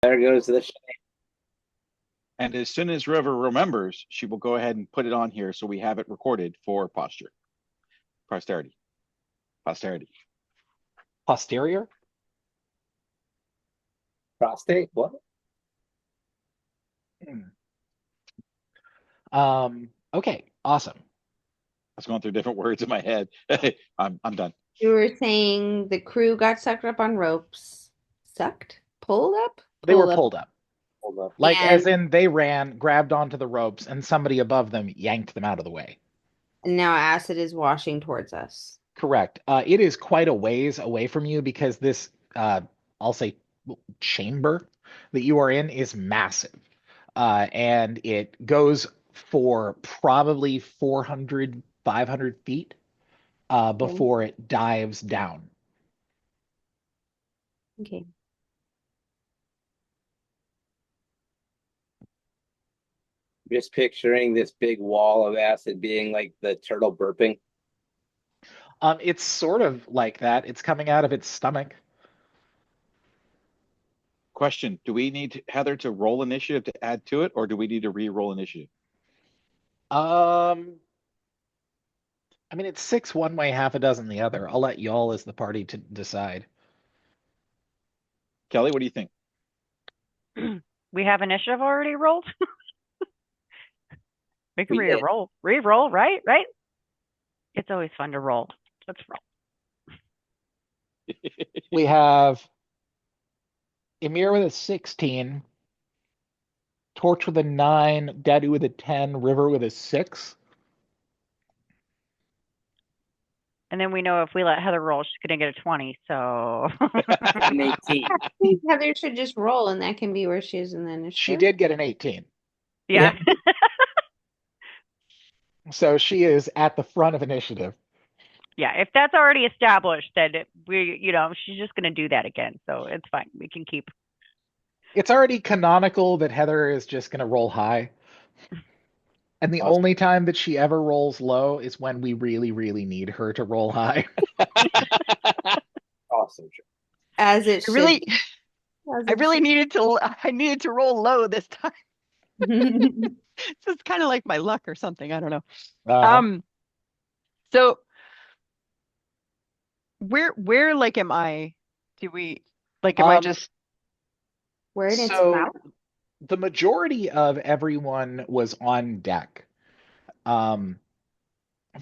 There goes the And as soon as River remembers, she will go ahead and put it on here so we have it recorded for posterity, posterity. Posterior? prostate. What? Okay, awesome. I was going through different words in my head. I'm done. You were saying the crew got sucked up on ropes. Sucked? Pulled up? They were Pulled up. pulled up. Hold up. Like, as And in they ran, grabbed onto the ropes, and somebody above them yanked them out of the way. now acid is washing towards us. Correct. It is quite a ways away from you because this, I'll say, chamber that you are in is massive. And it goes for probably 400, 500 feet Okay. before it dives down. Okay. Just picturing this big wall of acid being like the turtle burping. It's sort of like that. It's coming out of its stomach. Question: do we need Heather to roll initiative to add to it, or do we need to re-roll initiative? Um, I mean, it's six one way, half a dozen the other. I'll let y'all as the party to decide. Kelly, what do you think? We have initiative already rolled. We can We did. re-roll. Re-roll, right? Right? It's always fun to roll. Let's roll. We have Emir with a 16, Torch with a 9, Dadu with a 10, River with a 6. And then we know if we let Heather roll, she's gonna get a 20. So An 18. I think Heather should just roll, and that can be where she is in the She initiative. did get an 18. yeah. So she is at the front of initiative. Yeah. If that's already established, then she's just gonna do that again. So it's fine. We can keep. It's already canonical that Heather is just going to roll high. And the Awesome. only time that she ever rolls low is when we really, really need her to roll high. Awesome. As it I should. really, As I it really should. needed to roll low this time. Mhm. It's kind of like my luck or something. I don't know. Uh, Um, so where like am I? Do we like am I um, just Where in its so mouth? the majority of everyone was on deck. Um,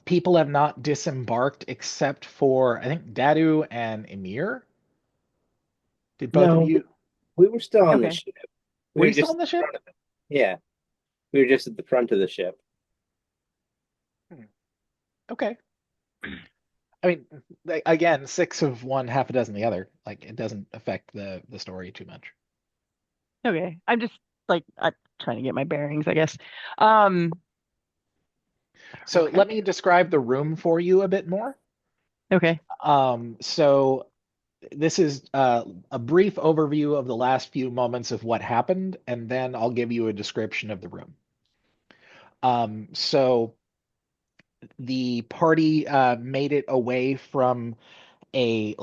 People have not disembarked except for, I think, Dadu and Emir. Did both of No, you? we were still on the okay? ship. We Were were you still just on at the the ship? front of it. Yeah, we were just at the front of the ship. Hmm, okay. I mean, again, six of one, half a dozen the other. Like it doesn't affect the story too much. Okay. I'm just like trying to get my bearings, I guess. Um, So okay. let me describe the room for you a bit more. Okay. So this is a brief overview of the last few moments of what happened, and then I'll give you a description of the room. So the party made it away from a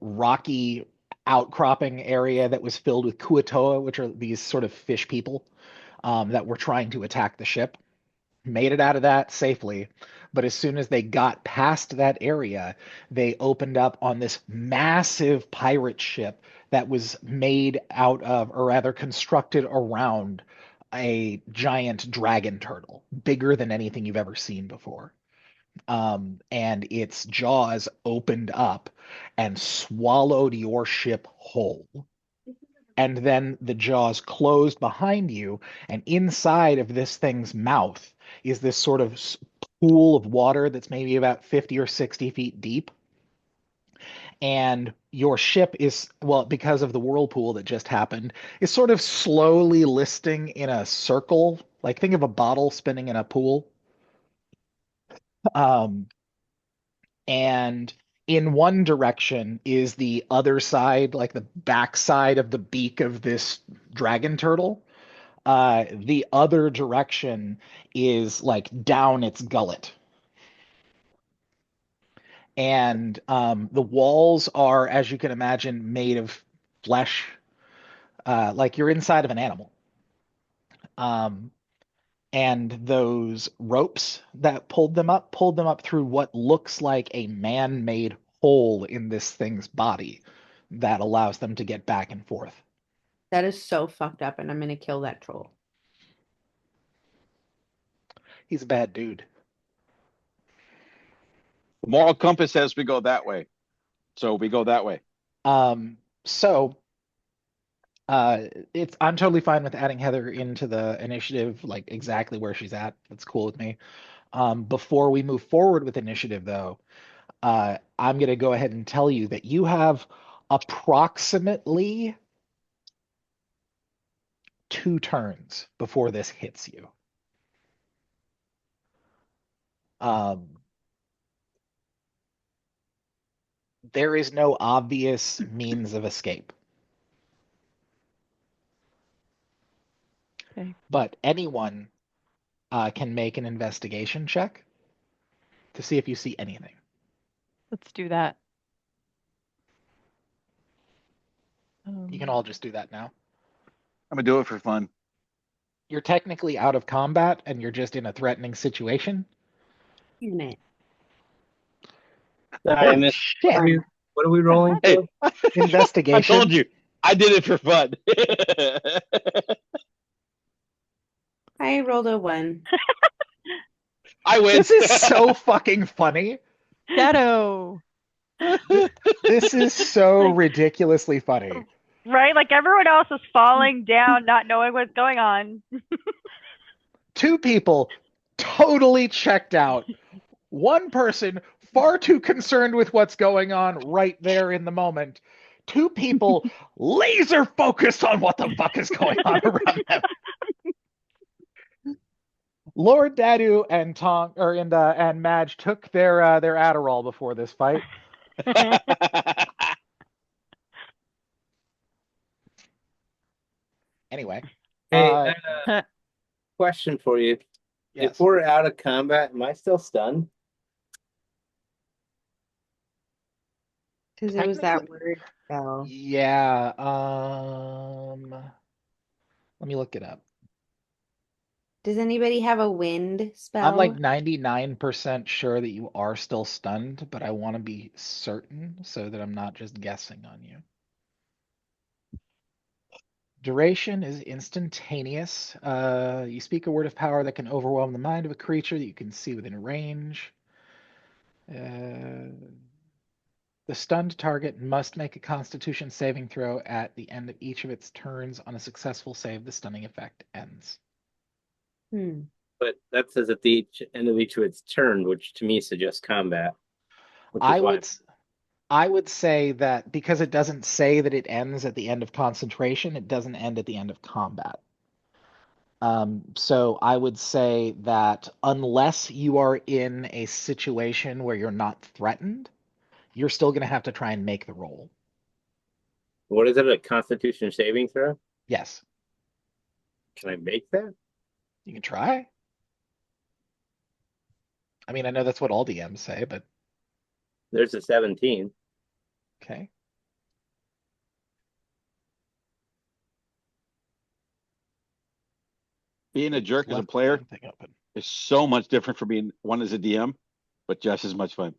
rocky outcropping area that was filled with Kuatoa, which are these sort of fish people that were trying to attack the ship. Made it out of that safely, but as soon as they got past that area, they opened up on this massive pirate ship that was made out of, or rather constructed around, a giant dragon turtle, bigger than anything you've ever seen before. And its jaws opened up and swallowed your ship whole. And then the jaws closed behind you, and inside of this thing's mouth is this sort of pool of water that's maybe about 50 or 60 feet deep. And your ship is, well, because of the whirlpool that just happened, is sort of slowly listing in a circle. Like think of a bottle spinning in a pool. Um, and in one direction is the other side, like the back side of the beak of this dragon turtle. The other direction is like down its gullet. And the walls are, as you can imagine, made of flesh. like you're inside of an animal. And those ropes that pulled them up through what looks like a man-made hole in this thing's body that allows them to get back and forth. That is so fucked up, and I'm gonna kill that troll. He's a bad dude. The moral compass says we go that way. So we go that way. So I'm totally fine with adding Heather into the initiative, like exactly where she's at. That's cool with me. Before we move forward with initiative, though, I'm gonna go ahead and tell you that you have approximately 2 turns before this hits you. There is no obvious means of escape. Okay. But anyone can make an investigation check to see if you see anything. Let's do that. You can all just do that now. I'm gonna do it for fun. You're technically out of combat and you're just in a threatening situation. Damn it. Sorry, I Holy missed. shit. What are we rolling Hey, for? I Investigation. told you. I did it for fun. I rolled a 1. I win. This is so fucking funny. Shadow. This is so ridiculously funny. Right? Like everyone else is falling down, not knowing what's going on. 2 people totally checked out. 1 person far too concerned with what's going on right there in the moment. 2 people laser focused on what the fuck is going on around them. Lord Dadu and and Madge took their Adderall before this fight. Anyway, Hey, question for you. yes. If we're out of combat, am I still stunned? Because it was that Technically- word spell. Yeah, let me look it up. Does anybody have a wind spell? I'm like 99% sure that you are still stunned, but I want to be certain so that I'm not just guessing on you. Duration is instantaneous. You speak a word of power that can overwhelm the mind of a creature that you can see within range. The stunned target must make a Constitution saving throw at the end of each of its turns. On a successful save, the stunning effect ends. But that says at the end of each of its turn, which to me suggests combat. Which is I why- would I would say that because it doesn't say that it ends at the end of concentration, it doesn't end at the end of combat. So I would say that unless you are in a situation where you're not threatened, you're still going to have to try and make the roll. What is it? A Constitution saving throw? Yes, Can I make that? you can try. I mean, I know that's what all DMs say, but There's a 17. okay. Being a jerk as a Left player thing open. is so much different from being one as a DM, but just as much fun.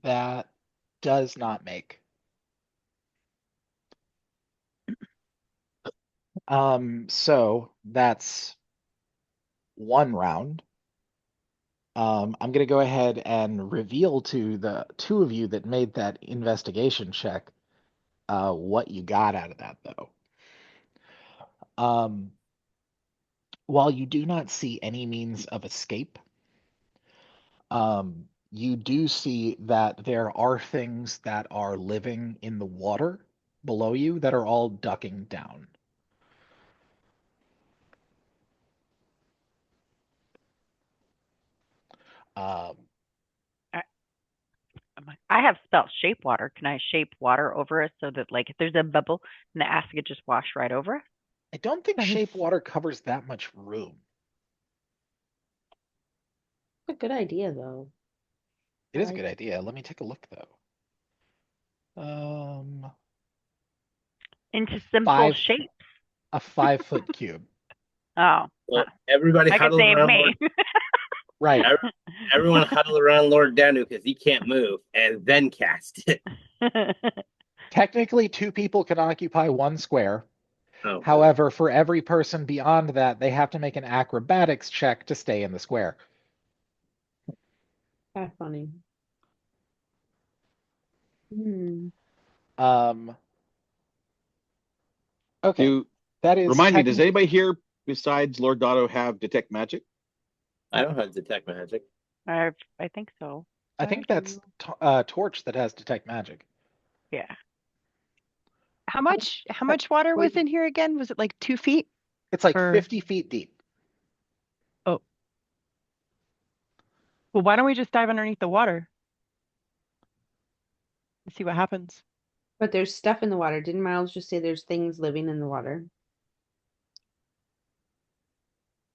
That does not make. So that's 1 round. I'm gonna go ahead and reveal to the 2 of you that made that investigation check what you got out of that, though. While you do not see any means of escape, you do see that there are things that are living in the water below you that are all ducking down. I have spelled shape water. Can I shape water over us so that, like, if there's a bubble and the acid could just wash right over us? I don't think That is- shape water covers that much room. A good idea, though. It is a good idea. Let me take a look though. Into simple Five- shape. A 5-foot cube. Oh, Well, everybody I could huddle save around. me. Right. Everyone huddle around Lord Danu because he can't move, and then cast it. Technically, 2 people can occupy 1 square. Oh, However, for every person beyond that, they have to make an acrobatics check to stay in the square. That's funny. Hmm. Okay, Do that is remind me, does techni- anybody here besides Lord Dotto have detect magic? I don't have detect magic. I think so. I think that's Torch that has detect magic. Yeah. How much water was in here again? Was it like 2 feet? It's like Or- 50 feet deep. Well, why don't we just dive underneath the water? And see what happens. But there's stuff in the water. Didn't Miles just say there's things living in the water?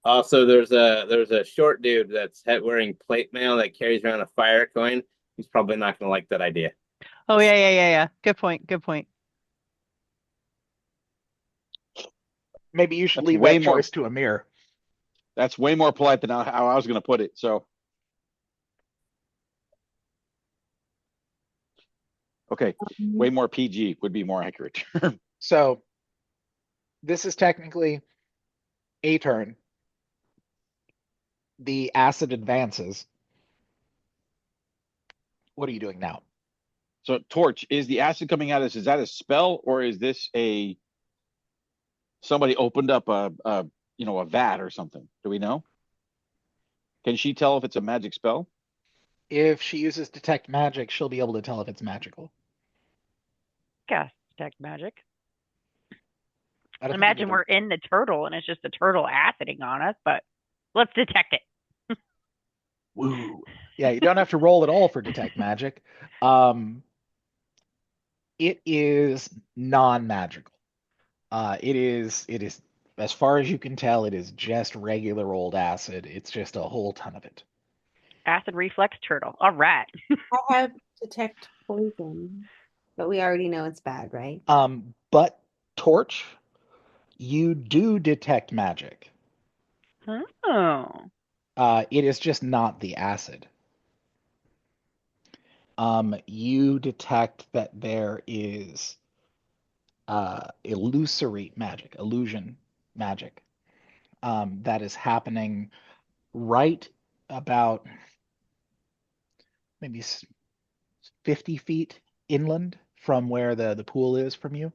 Also, there's a short dude that's wearing plate mail that carries around a fire coin. He's probably not going to like that idea. Oh yeah. Good point. Good point. Maybe you should That's leave way that more- choice to Amir. That's way more polite than how I was going to put it. So, okay, way more PG would be more accurate. So, this is technically a turn. The acid advances. What are you doing now? So, Torch, is the acid coming out? Is that a spell, or is this somebody opened up a vat or something? Do we know? Can she tell if it's a magic spell? If she uses detect magic, she'll be able to tell if it's magical. Cast detect magic. I don't think Imagine you we're in the turtle and it's just a turtle aciding on us, but let's detect it. Woo. Yeah, you don't have to roll at all for detect magic. It is non-magical. It is as far as you can tell, it is just regular old acid. It's just a whole ton of it. Acid reflex turtle. All right. I have detect poison, but we already know it's bad, right? But Torch, you do detect magic. Oh. It is just not the acid. You detect that there is illusory magic, illusion magic, that is happening right about maybe 50 feet inland from where the pool is from you.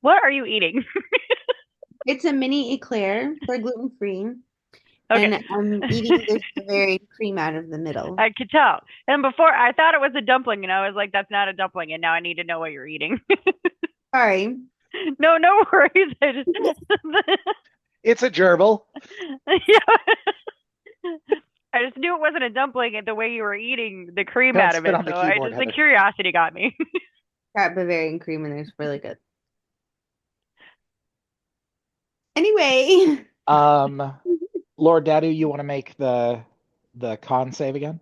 What are you eating? It's a mini eclair. They're gluten free. Okay. And I'm eating this very cream out of the middle. I could tell. And before I thought it was a dumpling, and I was like, that's not a dumpling. And now I need to know what you're eating. Sorry. No worries. I just It's a gerbil. yeah. I just knew it wasn't a dumpling and the way you were eating the cream Don't out of spit it. on the So keyboard, the Heather. curiosity got me. Got Bavarian cream in there. It's really good. Anyway. Lord Dadu, you want to make the con save again?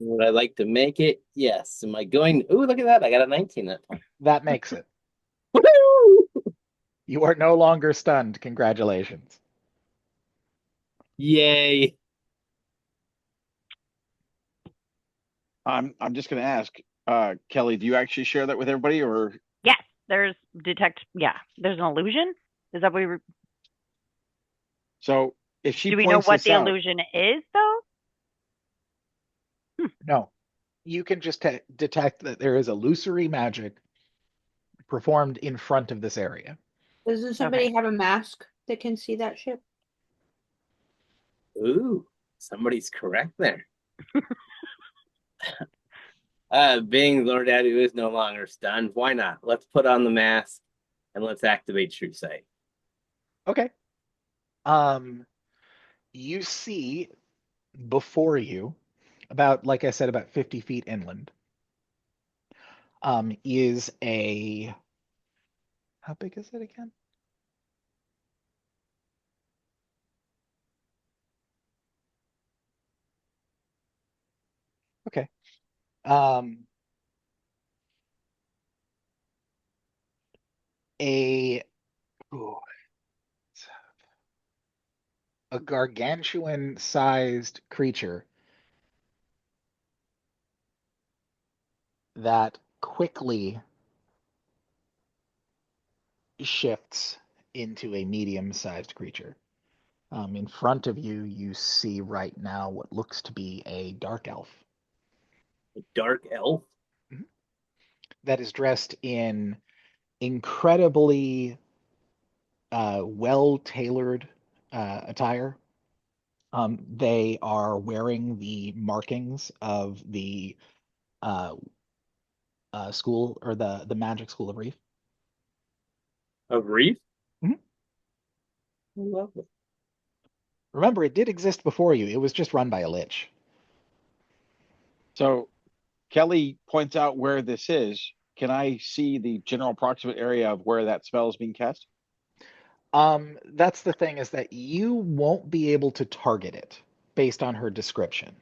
Would I like to make it? Yes. Am I going? Ooh, look at that. I got a 19 that time. That makes it. Woohoo! You are no longer stunned. Congratulations. Yay. I'm just going to ask, Kelly, do you actually share that with everybody, or Yes, there's detect. Yeah, there's an illusion. Is that what we? so if she Do we know points what this the out, illusion is, though? No, you can just detect that there is illusory magic performed in front of this area. Doesn't somebody have a mask that can see that ship? Ooh, somebody's correct there. Being Lord Adu is no longer stunned. Why not? Let's put on the mask and let's activate True Sight. Okay. You see before you, about, like I said, about 50 feet inland, is a, how big is it again? Um, a ooh, a gargantuan-sized creature that quickly shifts into a medium-sized creature. In front of you, you see right now what looks to be a dark elf A dark elf. that is dressed in incredibly well-tailored attire. They are wearing the markings of the uh, school or the Magic School of Reef. Of Reef? Mhm. I love it. Remember, it did exist before you. It was just run by a lich. So Kelly points out where this is. Can I see the general approximate area of where that spell is being cast? That's the thing is that you won't be able to target it based on her description.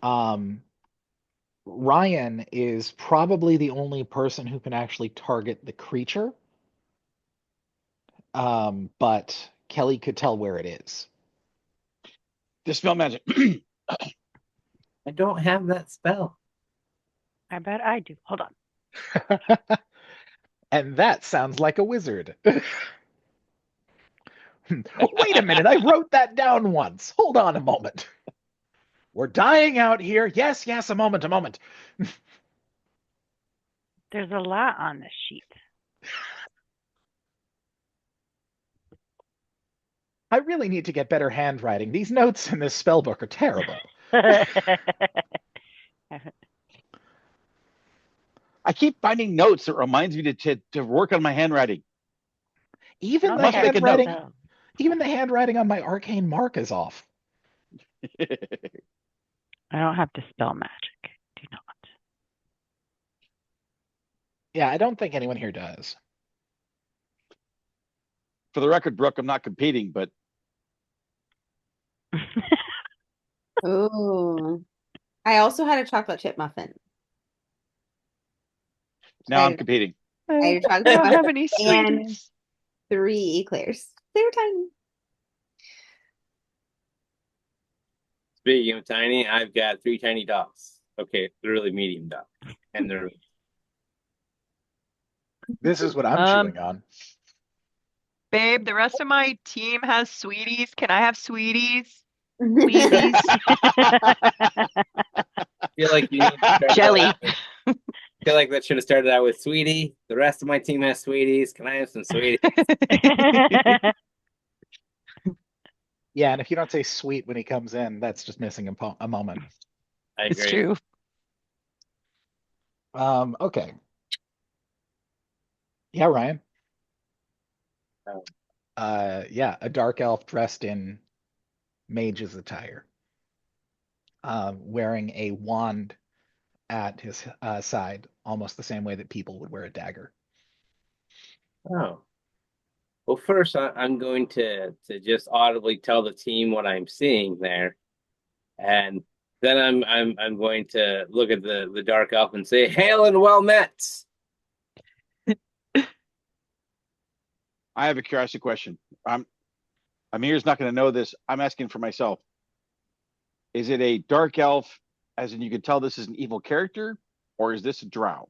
Um, Ryan is probably the only person who can actually target the creature. But Kelly could tell where it is. Dispel magic. I don't have that spell. I bet I do. Hold on. And that sounds like a wizard. Wait a minute, I wrote that down once. Hold on a moment. We're dying out here. Yes, yes, a moment, a moment. There's a lot on this sheet. I really need to get better handwriting. These notes in this spell book are terrible. I keep finding notes that reminds me to work on my handwriting. I Even don't the must think I make a note. handwriting, spelled. even the handwriting on my arcane mark is off. I don't have to spell magic. Do not. Yeah, I don't think anyone here does. For the record, Brooke, I'm not competing, but Ooh. I also had a chocolate chip muffin. now I'm I, competing. I had a I chocolate don't have muffin any and sweeties. 3 eclairs. They were tiny. Speaking of tiny, I've got 3 tiny dogs. Okay, they're really medium dogs. And they're This is what I'm chewing on. Babe, the rest of my team has sweeties. Can I have sweeties? Please. I feel like you need to start Jelly. that out with- I feel like that should have started out with sweetie. The rest of my team has sweeties. Can I have some sweeties? Yeah, and if you don't say sweet when he comes in, that's just missing a moment. I It's agree. true. Okay. Yeah, Ryan. Um, Yeah, a dark elf dressed in mage's attire, wearing a wand at his side, almost the same way that people would wear a dagger. Oh. Well, first I'm going to just audibly tell the team what I'm seeing there, and then I'm going to look at the dark elf and say, "Hail and well met." I have a curiosity question. Amir's not going to know this. I'm asking for myself. Is it a dark elf, as in you can tell this is an evil character, or is this a drow?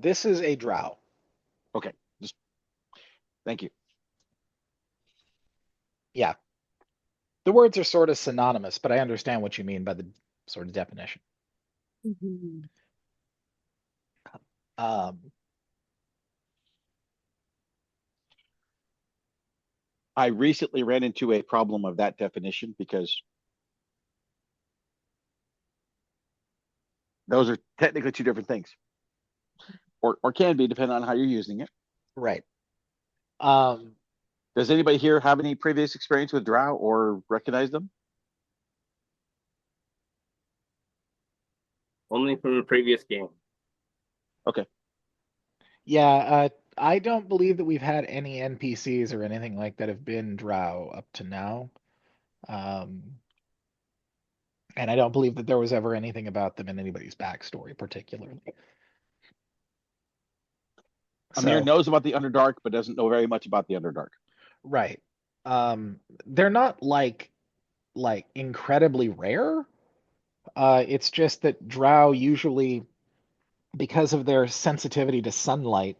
This is a drow. Okay, just thank you. Yeah. The words are sort of synonymous, but I understand what you mean by the sort of definition. Um, I recently ran into a problem of that definition because those are technically 2 different things, or can be depending on how you're using it. right. Um, Does anybody here have any previous experience with drow or recognize them? Only from a previous game. Okay. yeah, I don't believe that we've had any NPCs or anything like that have been drow up to now. Um, And I don't believe that there was ever anything about them in anybody's backstory, particularly. Amir So, knows about the Underdark, but doesn't know very much about the Underdark. right. They're not like incredibly rare. It's just that drow usually, because of their sensitivity to sunlight,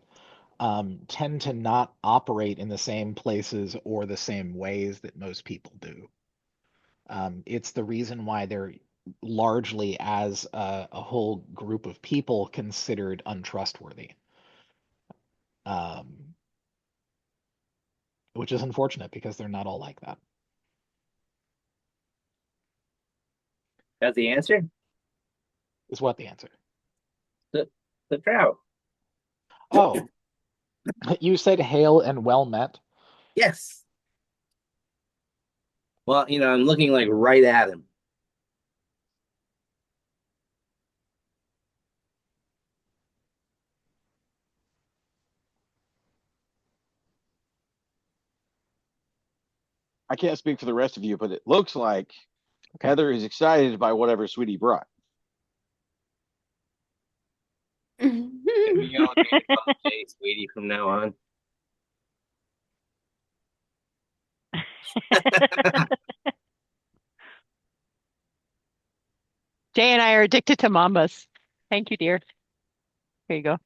tend to not operate in the same places or the same ways that most people do. It's the reason why they're largely, as a whole group of people, considered untrustworthy, um, which is unfortunate because they're not all like that. That's the answer. Is what the answer? The the drought. Oh, you said hail and well met. Yes. Well, I'm looking like right at him. I can't speak for the rest of you, but it looks like Okay. Heather is excited by whatever Sweetie brought. There we go. Okay, call Jay Sweetie from now on. Jay and I are addicted to Mambas. Thank you, dear. Here you go.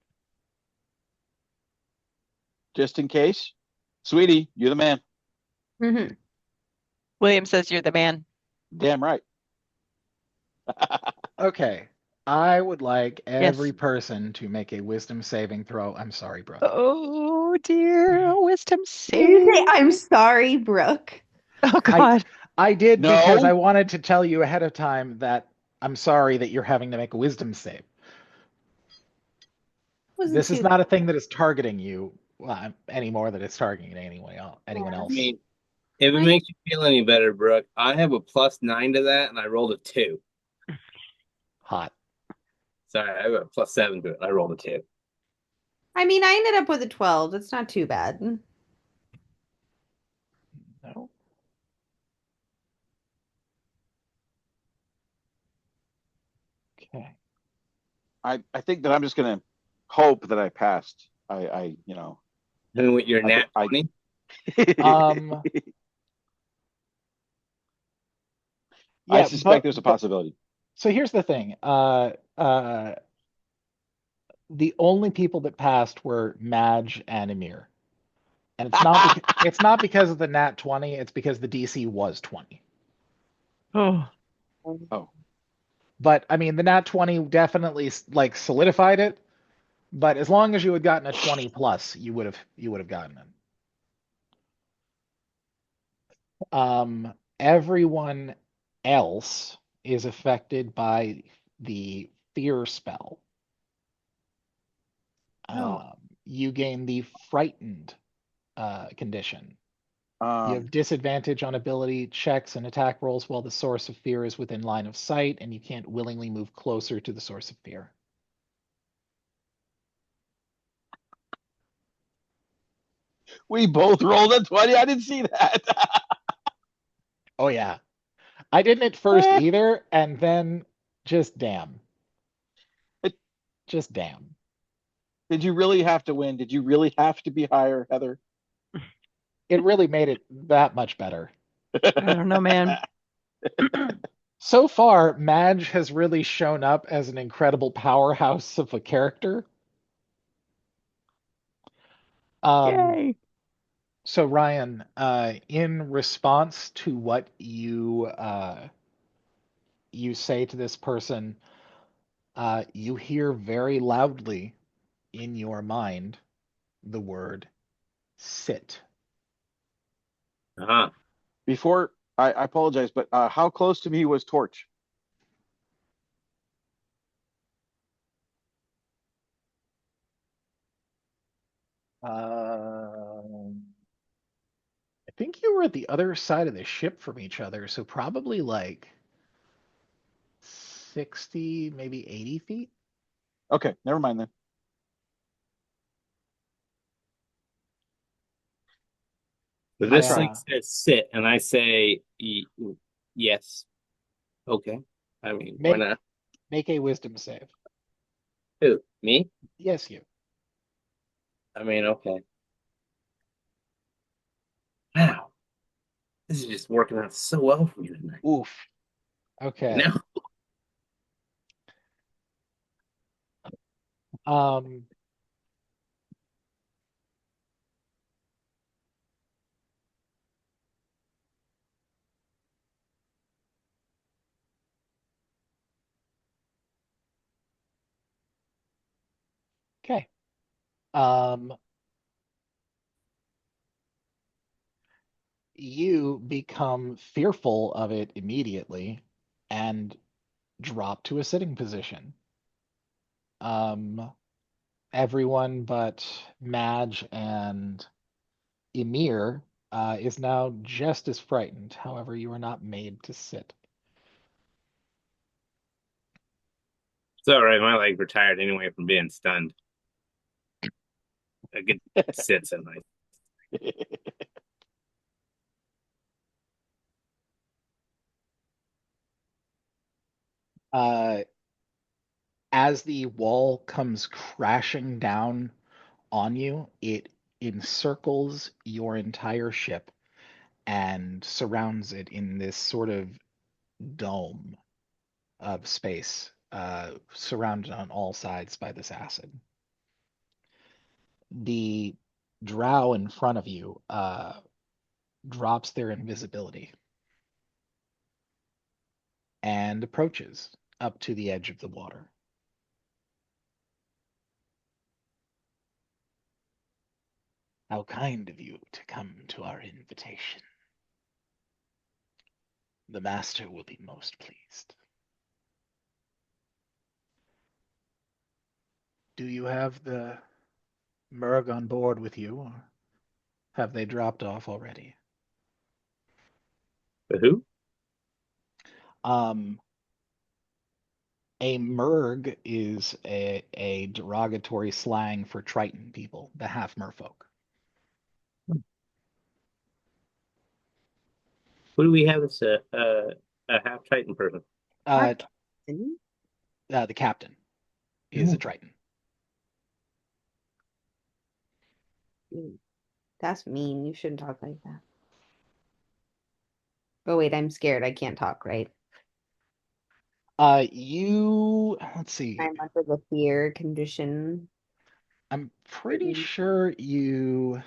Just in case. Sweetie, you're the man. Mhm. William says you're the man. Damn right. Okay. I would like every Yes. person to make a wisdom saving throw. I'm sorry, Brooke. Oh dear, wisdom Did you say, save. I'm sorry, Brooke? Oh I God. I did because I No. wanted to tell you ahead of time that I'm sorry that you're having to make a wisdom save. Wasn't This is too not a thing that is targeting you any more than it's targeting anyone I else. mean, if it I- makes you feel any better, Brooke, I have a +9 to that, and I rolled a 2. Hot. Sorry, I have a +7 to it. I rolled a 2. I mean, I ended up with a 12. It's not too bad. No. Okay. I think that I'm just gonna hope that I passed. I you know And with your I nat I 20, Um. I Yeah, suspect there's a possibility. so here's the thing. The only people that passed were Madge and Emir. And it's not because of the nat 20, it's because the DC was 20. Oh. Oh, But I mean, the nat 20 definitely like solidified it, but as long as you had gotten a 20 plus, you would have gotten it. Everyone else is affected by the fear spell. no. You gain the frightened condition. You Um, have disadvantage on ability checks and attack rolls while the source of fear is within line of sight, and you can't willingly move closer to the source of fear. we both rolled a 20. I didn't see that. Oh yeah. I didn't at first either, and then just damn. It- Just damn. Did you really have to win? Did you really have to be higher, Heather? It really made it that much better. I don't know, man. So far, Madge has really shown up as an incredible powerhouse of a character. Um, Yay. so Ryan, in response to what you say to this person, you hear very loudly in your mind the word sit. uh-huh. Before I apologize, but how close to me was Torch? I think you were at the other side of the ship from each other, so probably like 60, maybe 80 feet. Okay, never mind then. So I this tried. thing says sit, and I say yes. Okay. I mean, why Make not? make a wisdom save. Who? Me? Yes, you. I mean, okay. Wow, this is just working out so well for me tonight. Oof. You Okay. know? Um, okay. Um, you become fearful of it immediately and drop to a sitting position. Um, everyone but Madge and Emir is now just as frightened. However, you are not made to sit. It's all right. My leg retired anyway from being stunned. A good sits at night. Uh, as the wall comes crashing down on you, it encircles your entire ship and surrounds it in this sort of dome of space, surrounded on all sides by this acid. The drow in front of you drops their invisibility and approaches up to the edge of the water. How kind of you to come to our invitation. The master will be most pleased. Do you have the Murg on board with you, or have they dropped off already? The who? Um, a Murg is a derogatory slang for Triton people, the half merfolk. Who do we have as a half Titan person? Uh, Captain? the captain is a Triton. That's mean. You shouldn't talk like that. Oh wait, I'm scared. I can't talk, right? Let's see. I'm under the fear condition. I'm pretty sure you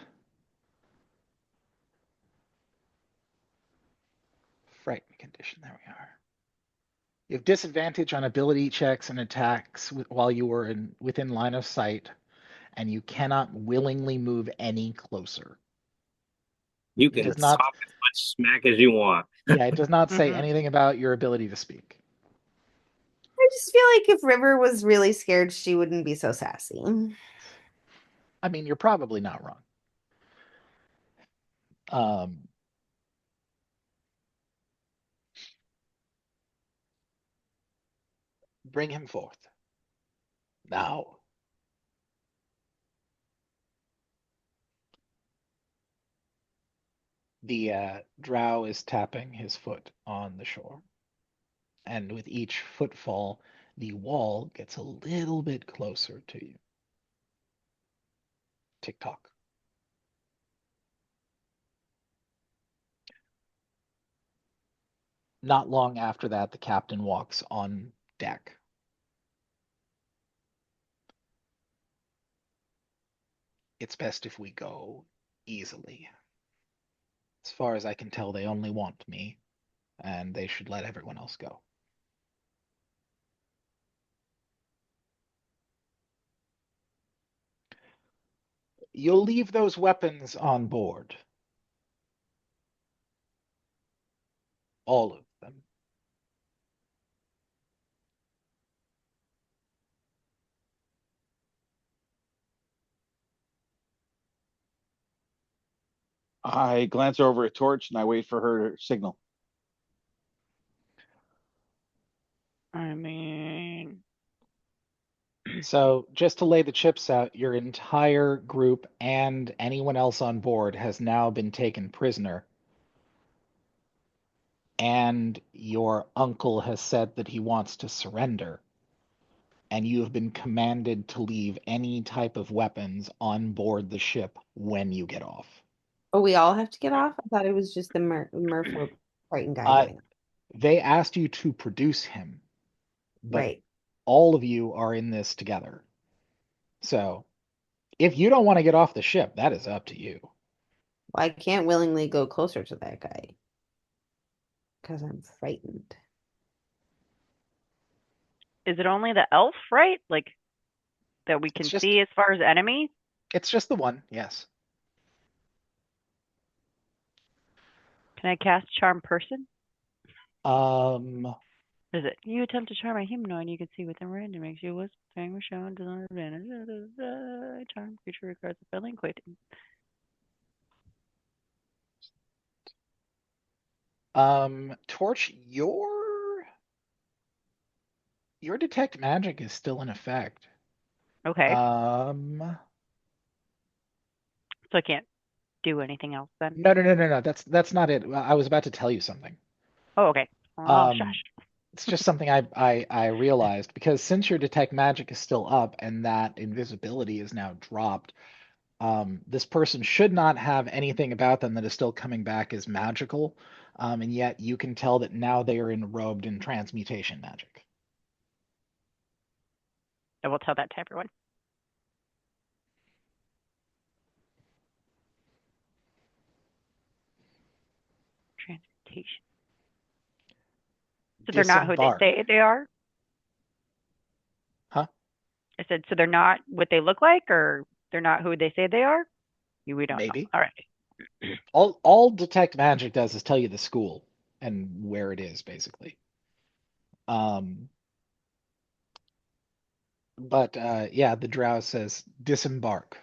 frightened condition. There we are. You have disadvantage on ability checks and attacks while you were within line of sight, and you cannot willingly move any closer. You It can does not, talk as much smack as you want. yeah, it does not say Mhm. anything about your ability to speak. I just feel like if River was really scared, she wouldn't be so sassy. I mean, you're probably not wrong. Um, bring him forth. Now. The drow is tapping his foot on the shore. And with each footfall, the wall gets a little bit closer to you. Tick tock. Not long after that, the captain walks on deck. It's best if we go easily. As far as I can tell, they only want me, and they should let everyone else go. You'll leave those weapons on board. All of them. I glance over at Torch and I wait for her signal. I mean, So, just to lay the chips out, your entire group and anyone else on board has now been taken prisoner. and your uncle has said that he wants to surrender, and you have been commanded to leave any type of weapons on board the ship when you get off. Oh, we all have to get off? I thought it was just the merfolk Triton guy Uh, getting off. They asked you to produce him, but Right. all of you are in this together. So if you don't want to get off the ship, that is up to you. Well, I can't willingly go closer to that guy because I'm frightened. Is it only the elf, right? Like that we can It's just see as far as enemies? it's just the one, yes. Can I cast charm person? Um, Is it you attempt to charm a humanoid you can see within range and makes you whistle, saying or show design advantage. Charm creature requires a friendly acquaintance. Torch, your detect magic is still in effect. Okay, Um, so I can't do anything else then. no. That's not it. I was about to tell you something. Oh, okay. Oh, Um, shush. It's just something I realized because since your detect magic is still up and that invisibility is now dropped, this person should not have anything about them that is still coming back as magical, and yet you can tell that now they are enrobed in transmutation magic. I will tell that to everyone. Transmutation. So they're not who they Disembark. say they are? Huh? I said, so they're not what they look like, or they're not who they say they are? We don't know. Maybe. All right. All detect magic does is tell you the school and where it is, basically. But yeah, the drow says disembark.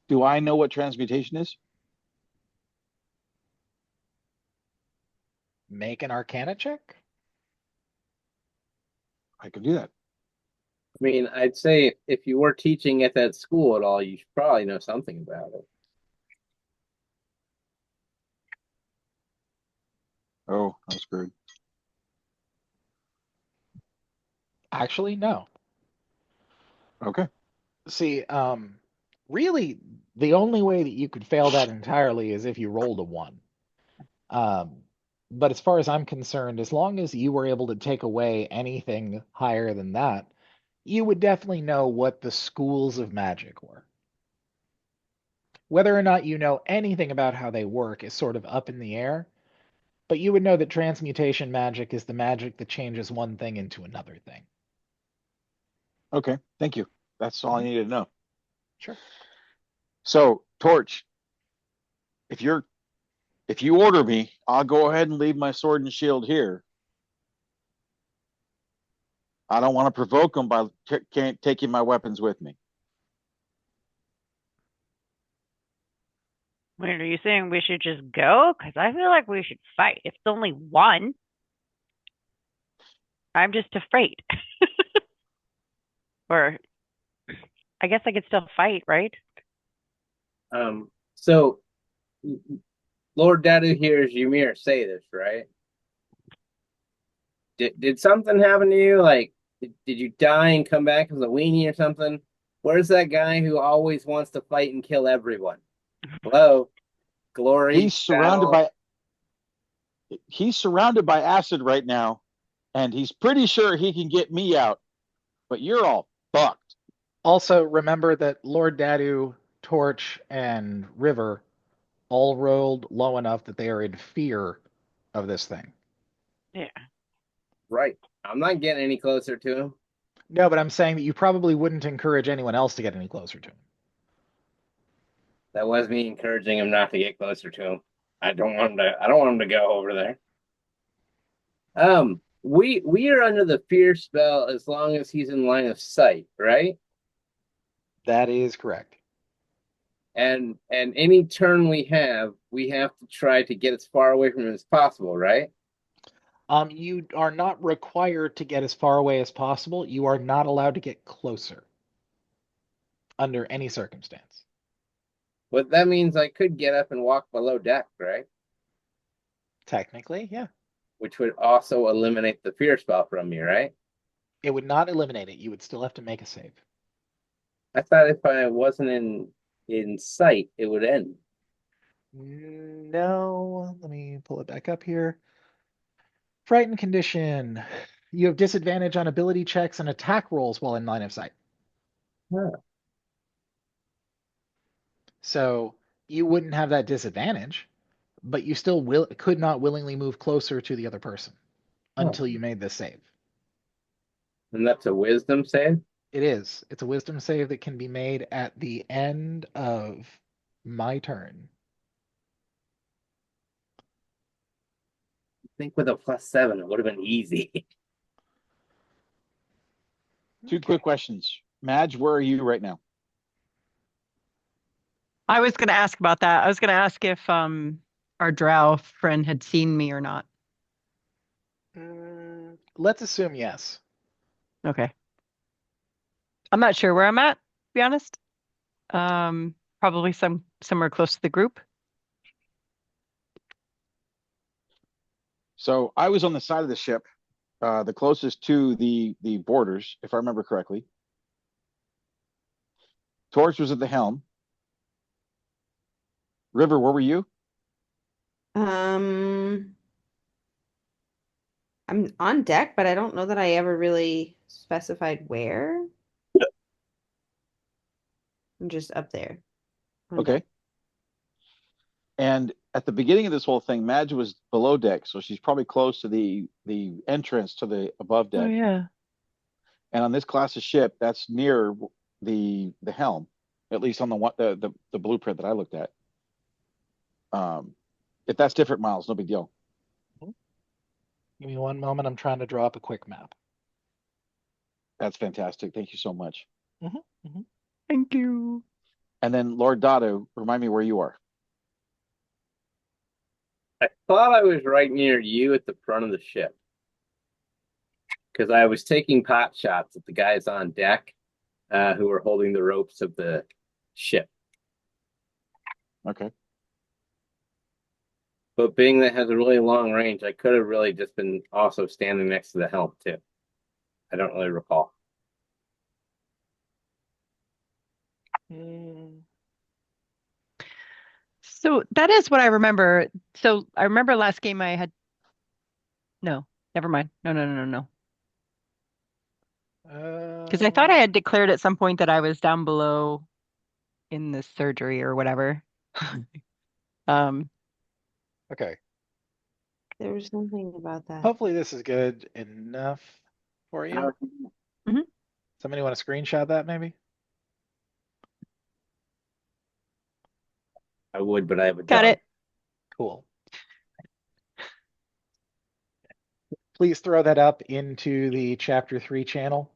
Do I know what transmutation is? Make an Arcana check. I can do that. I mean, I'd say if you were teaching at that school at all, you should probably know something about it. Oh, I'm screwed. Actually, no. Okay. See, really, the only way that you could fail that entirely is if you rolled a 1. But as far as I'm concerned, as long as you were able to take away anything higher than that, you would definitely know what the schools of magic were. Whether or not you know anything about how they work is sort of up in the air, but you would know that transmutation magic is the magic that changes one thing into another thing. Okay. Thank you. That's all I needed to know. Sure. So, Torch, if you order me, I'll go ahead and leave my sword and shield here. I don't want to provoke them by taking my weapons with me. Wait, are you saying we should just go? Because I feel like we should fight. If it's only one, I'm just afraid. Or I guess I could still fight, right? So Lord Dadu hears Ymir say this, right? Did something happen to you? Like, did you die and come back as a weenie or something? Where's that guy who always wants to fight and kill everyone? Hello, glory. He's surrounded battle. he's surrounded by acid right now, and he's pretty sure he can get me out. But you're all fucked. Also, remember that Lord Dadu, Torch, and River all rolled low enough that they are in fear of this thing. Yeah. Right. I'm not getting any closer to him. No, but I'm saying that you probably wouldn't encourage anyone else to get any closer to him. That was me encouraging him not to get closer to him. I don't want him to go over there. We are under the fear spell as long as he's in line of sight, right? That is correct. And any turn we have to try to get as far away from him as possible, right? You are not required to get as far away as possible. You are not allowed to get closer under any circumstance. But that means I could get up and walk below deck, right? Technically, yeah. Which would also eliminate the fear spell from me, right? It would not eliminate it. You would still have to make a save. I thought if I wasn't in sight, it would end. No, let me pull it back up here. Frightened condition. You have disadvantage on ability checks and attack rolls while in line of sight. Huh. So you wouldn't have that disadvantage, but you still could not willingly move closer to the other person until you made this save. And that's a wisdom save? It is. It's a wisdom save that can be made at the end of my turn. I think with a +7, it would have been easy. Two quick questions. Madge, where are you right now? I was gonna ask about that. I was gonna ask if our drow friend had seen me or not. Let's assume yes. Okay. I'm not sure where I'm at, to be honest. Probably somewhere close to the group. So I was on the side of the ship, the closest to the borders, if I remember correctly. Torch was at the helm. River, where were you? I'm on deck, but I don't know that I ever really specified where. I'm just up there. on Okay. deck. And at the beginning of this whole thing, Madge was below deck, so she's probably close to the entrance to the above Oh deck. yeah. And on this class of ship, that's near the helm, at least on the blueprint that I looked at. If that's different, Miles, no big deal. Give me one moment. I'm trying to draw up a quick map. That's fantastic. Thank you so much. Thank you. And then Lord Dado, remind me where you are. I thought I was right near you at the front of the ship. Because I was taking pot shots at the guys on deck who were holding the ropes of the ship. Okay. But being that it has a really long range, I could have really just been also standing next to the helm too. I don't really recall. So that is what I remember. So I remember last game I had. No, never mind. No. Because I thought I had declared at some point that I was down below in the surgery or whatever. Okay. There was something about that. Hopefully this is good enough for you. Somebody want to screenshot that maybe? I would, but I have a Got dog. it. Cool. Please throw that up into the chapter 3 channel.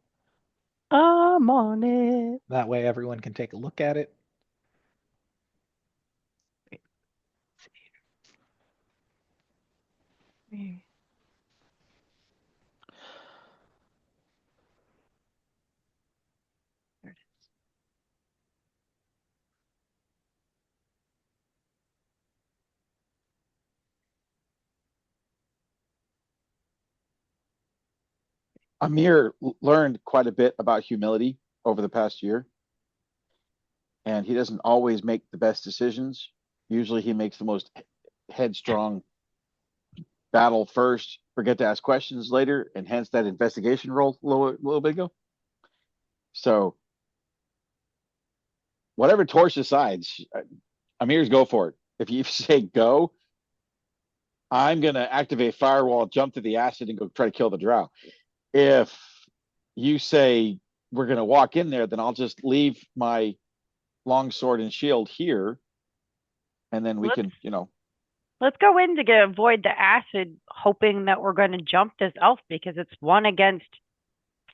I'm on it. That way everyone can take a look at it. There it is. Amir learned quite a bit about humility over the past year. And he doesn't always make the best decisions. Usually he makes the most headstrong battle first, forget to ask questions later, and hence that investigation roll a little bit ago. So whatever Torch decides, Amir's go for it. If you say go, I'm going to activate Firewall, jump to the acid, and go try to kill the drow. If you say we're going to walk in there, then I'll just leave my longsword and shield here, and then we can, Let's go in to avoid the acid, hoping that we're going to jump this elf because it's 1 against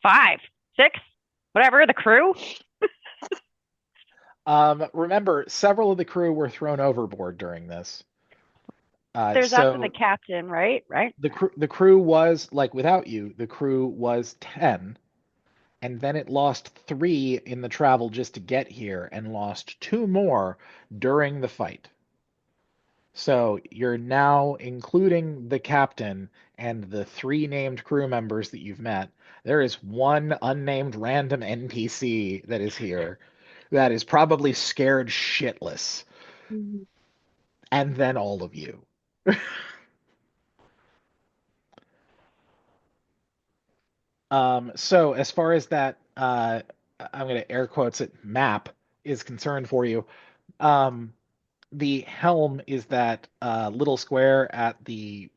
5, 6, whatever, the crew. Remember, several of the crew were thrown overboard during this. There's also the captain, right? The crew was, like, without you, the crew was 10. and then it lost 3 in the travel just to get here, and lost 2 more during the fight. So you're now including the captain and the 3 named crew members that you've met. There is 1 unnamed random NPC that is here that is probably scared shitless. And then all of you. So as far as that, I'm going to air quotes it, map is concerned for you, the helm is that little square at the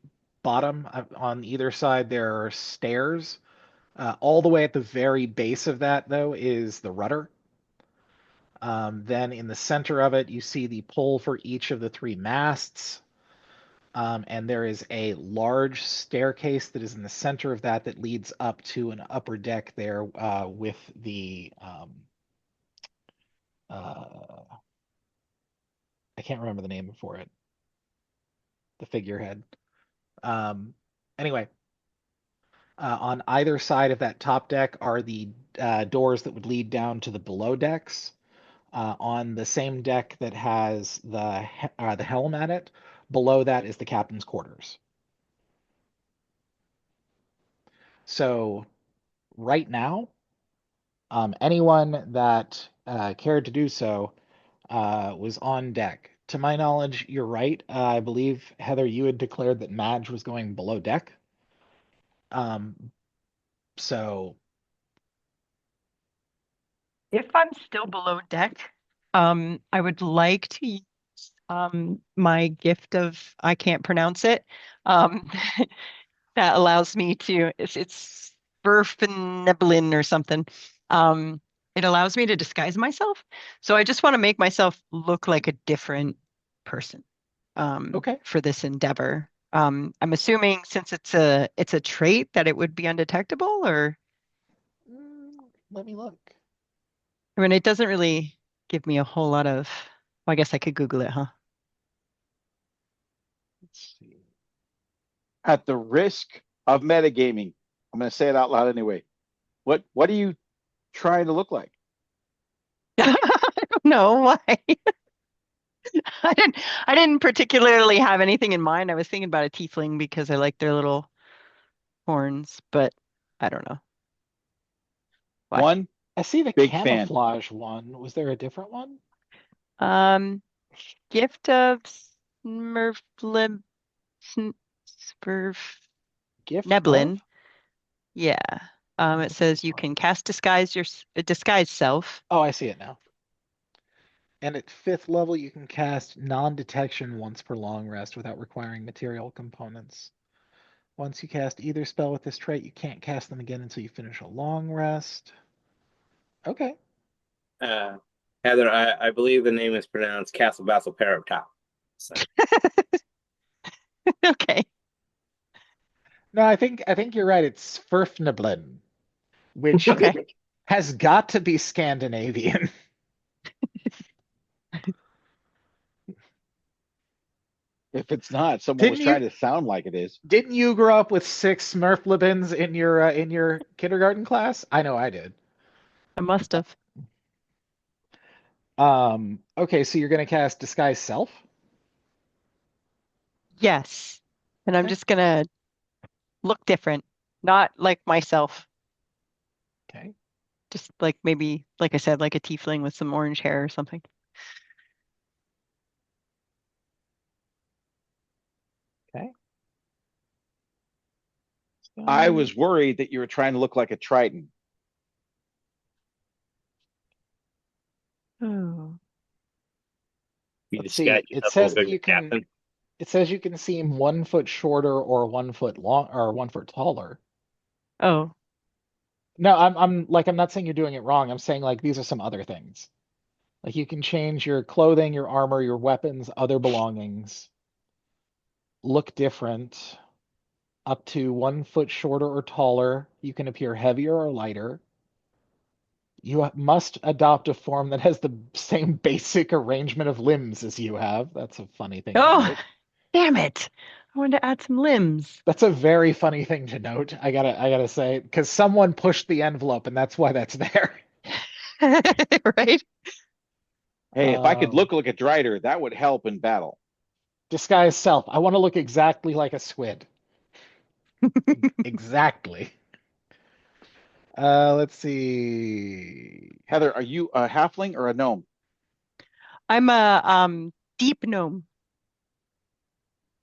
bottom. On either side, there are stairs. All the way at the very base of that, though, is the rudder. Then in the center of it, you see the pole for each of the 3 masts. And there is a large staircase that is in the center of that leads up to an upper deck there with the I can't remember the name for it. The figurehead. Anyway, on either side of that top deck are the doors that would lead down to the below decks. On the same deck that has the helm at it, below that is the captain's quarters. So right now, anyone that cared to do so was on deck. To my knowledge, you're right. I believe, Heather, you had declared that Madge was going below deck. So If I'm still below deck, I would like to use my gift of I can't pronounce it. That allows me to it's Verfneblin or something. It allows me to disguise myself. So I just want to make myself look like a different person okay. for this endeavor. I'm assuming since it's a trait that it would be undetectable, or Let me look. I mean, it doesn't really give me a whole lot of. Well, I guess I could Google it, huh? Let's see. At the risk of metagaming, I'm going to say it out loud anyway. What are you trying to look like? I don't know why. I didn't particularly have anything in mind. I was thinking about a tiefling because I like their little horns, but I don't know. Why? One, I see the Big fan. camouflage one. Was there a different one? Gift of Smurflib Smurf Gift Neblin. of? Yeah. It says you can cast disguise self. Oh, I see it now. And at 5th level, you can cast non-detection once per long rest without requiring material components. Once you cast either spell with this trait, you can't cast them again until you finish a long rest. Okay. Heather, I believe the name is pronounced Castle Vassal Paraptop. So. Okay. No, I think you're right. It's Furfneblin, which Okay. has got to be Scandinavian. If it's not, someone Didn't was you- trying to sound like it is. Didn't you grow up with 6 Smurflibins in your kindergarten class? I know I did. I must have. Okay, so you're gonna cast Disguise Self? Yes. And I'm Okay. just gonna look different, not like myself. Okay. Just like maybe, like I said, like a tiefling with some orange hair or something. Okay. I was worried that you were trying to look like a Triton. Oh. You Let's just see. got It yourself says a that bigger you can. captain. It says you can seem 1 foot shorter or 1 foot long or 1 foot taller. Oh. No, I'm not saying you're doing it wrong. I'm saying like these are some other things. Like you can change your clothing, your armor, your weapons, other belongings. Look different. Up to 1 foot shorter or taller. You can appear heavier or lighter. You must adopt a form that has the same basic arrangement of limbs as you have. That's a funny thing to Oh. note. Damn it. I wanted to add some limbs. That's a very funny thing to note. I gotta say, because someone pushed the envelope, and that's why that's there. Right? Hey, if I could Um, look like a Drider, that would help in battle. Disguise self. I want to look exactly like a squid. Exactly. Let's see. Heather, are you a halfling or a gnome? I'm a deep gnome.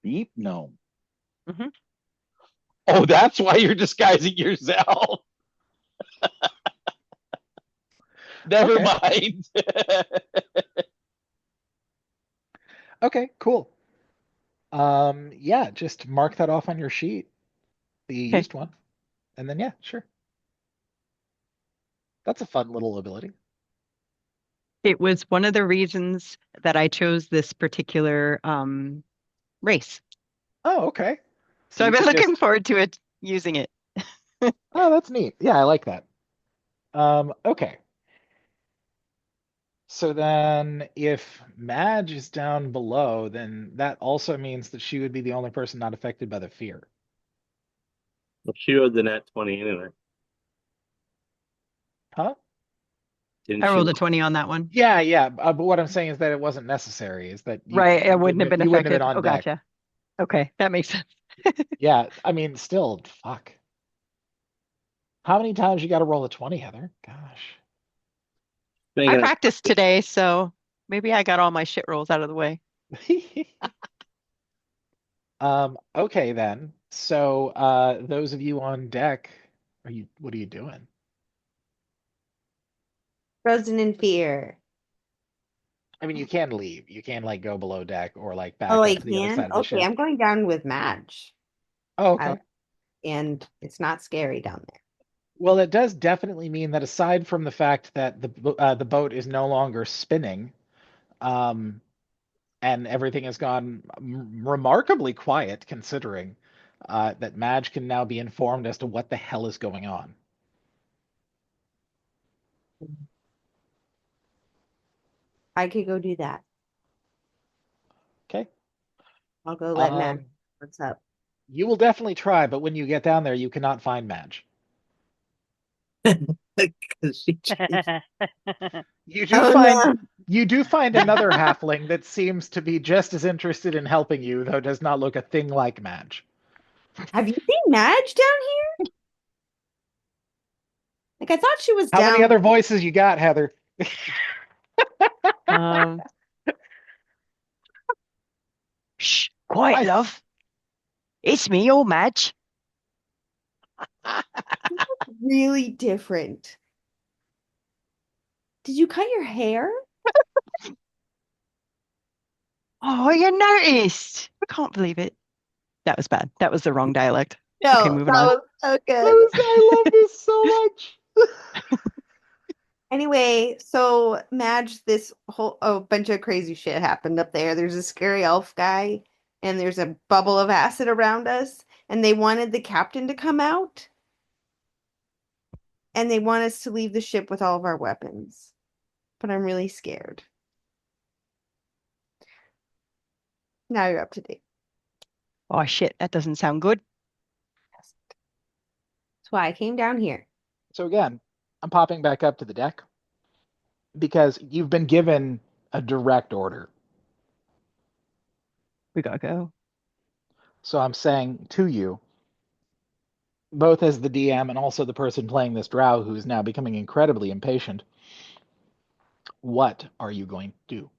Deep gnome. Mhm. Oh, that's why you're disguising yourself. Never Okay. mind. Okay, cool. Yeah, just mark that off on your sheet, the Okay. used one, and then yeah, sure. That's a fun little ability. It was one of the reasons that I chose this particular race. Oh, okay. So So I've you been could looking just, forward to it using it. oh, that's neat. Yeah, I like that. Okay. So then if Madge is down below, then that also means that she would be the only person not affected by the fear. Well, she rolled the nat 20 anyway. Huh? Didn't I she? rolled a 20 on that one. Yeah, yeah. But what I'm saying is that it wasn't necessary, is that Right, I wouldn't have been you wouldn't have been affected. on Oh, deck. gotcha. Okay, that makes sense. Yeah, I mean, still, fuck. How many times you got to roll a 20, Heather? Gosh. I Making it. practiced today, so maybe I got all my shit rolls out of the way. Okay then. So, those of you on deck, what are you doing? Frozen in fear. I mean, you can leave. You can like go below deck or like back Oh, up I to the other can? side of the Okay, ship. I'm going down with Madge. Oh, I, okay. and it's not scary down there. Well, it does definitely mean that aside from the fact that the boat is no longer spinning, um, and everything has gone remarkably quiet, considering that Madge can now be informed as to what the hell is going on. I could go do that. Okay. I'll go let Madge know Um, what's up. you will definitely try, but when you get down there, you cannot find Madge. 'Cause she changed. You do Oh find no. you do find another halfling that seems to be just as interested in helping you, though does not look a thing like Madge. Have you seen Madge down here? Like I thought she was How many down. other voices you got, Heather? Um, Shh, quiet, I- love. It's me, old Madge. Really different. Did you cut your hair? Oh, you noticed. I can't believe it. That was bad. That was the wrong dialect. Okay, No, moving that on. was so good. I love this so much. Anyway, so Madge, this whole bunch of crazy shit happened up there. There's a scary elf guy, and there's a bubble of acid around us, and they wanted the captain to come out, and they want us to leave the ship with all of our weapons. But I'm really scared. Now you're up to date. Oh, shit. That doesn't sound good. That's why I came down here. So again, I'm popping back up to the deck because you've been given a direct order. We gotta go. So I'm saying to you, both as the DM and also the person playing this drow who is now becoming incredibly impatient, what are you going to do?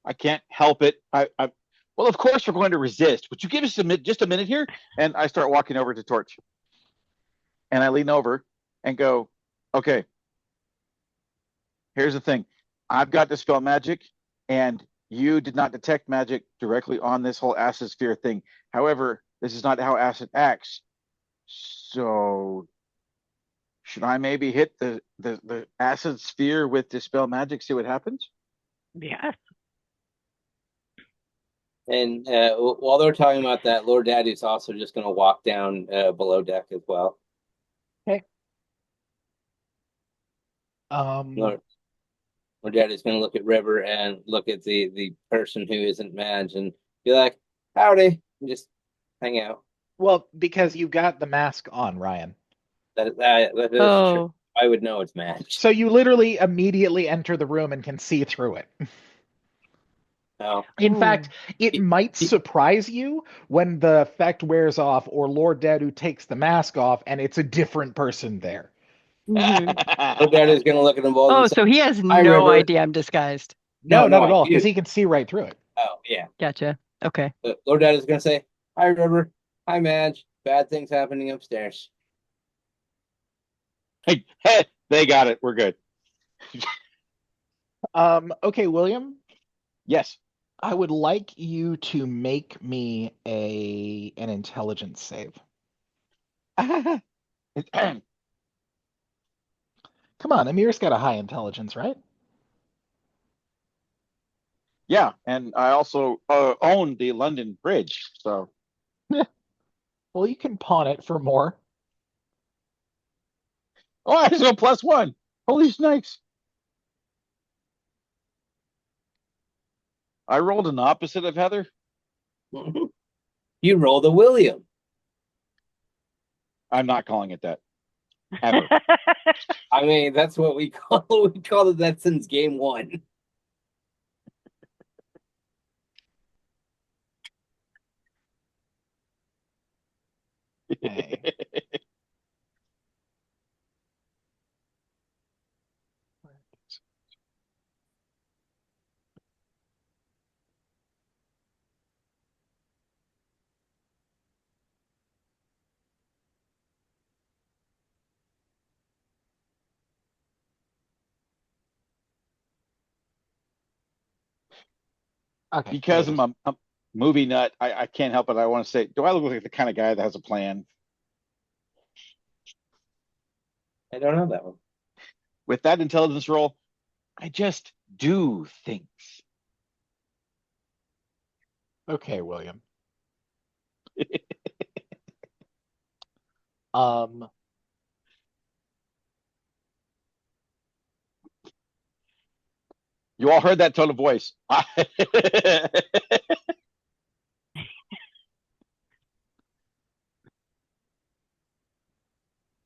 I can't help it. Well, of course we're going to resist. Would you give us just a minute here? And I start walking over to Torch, and I lean over and go, "Okay, here's the thing. I've got dispel magic, and you did not detect magic directly on this whole acid sphere thing. However, this is not how acid acts. So, should I maybe hit the acid sphere with dispel magic? See what happens." Yes. And while they're talking about that, Lord Daddy's also just going to walk down below deck as well. Okay. Lord, Lord Daddy's gonna look at River and look at the person who isn't Madge and be like, "Howdy," and just hang out. Well, because you got the mask on, Ryan. That is true. Oh, I would know it's Madge. So you literally immediately enter the room and can see through it. No. In Ooh. fact, it might surprise you when the effect wears off or Lord Deadu takes the mask off and it's a different person there. Mhm. Lord Daddy's gonna look at them both Oh, and say, so he has "Hi, no River." idea I'm disguised. No, No, not at I all, because do. he can see right through it. Oh, yeah. Gotcha. Okay. But Lord Daddy's gonna say, "Hi, River. Hi, Madge. Bad things happening upstairs." Hey, they got it. We're good. Okay, William, Yes. I would like you to make me an intelligence save. Come on, Amir's got a high intelligence, right? Yeah, and I also own the London Bridge, so Well, you can pawn it for more. I just go +1. Holy snakes! I rolled an opposite of Heather. You roll the William. I'm not calling it that ever. I mean, that's what we call it that since game one. Okay. Okay. Because there it I'm a movie nut, I can't help it. I want to say, do I look like the kind of guy that has a plan? I don't know that one. With that intelligence roll, I just do things. is. Okay, William. Um, You all heard that tone of voice.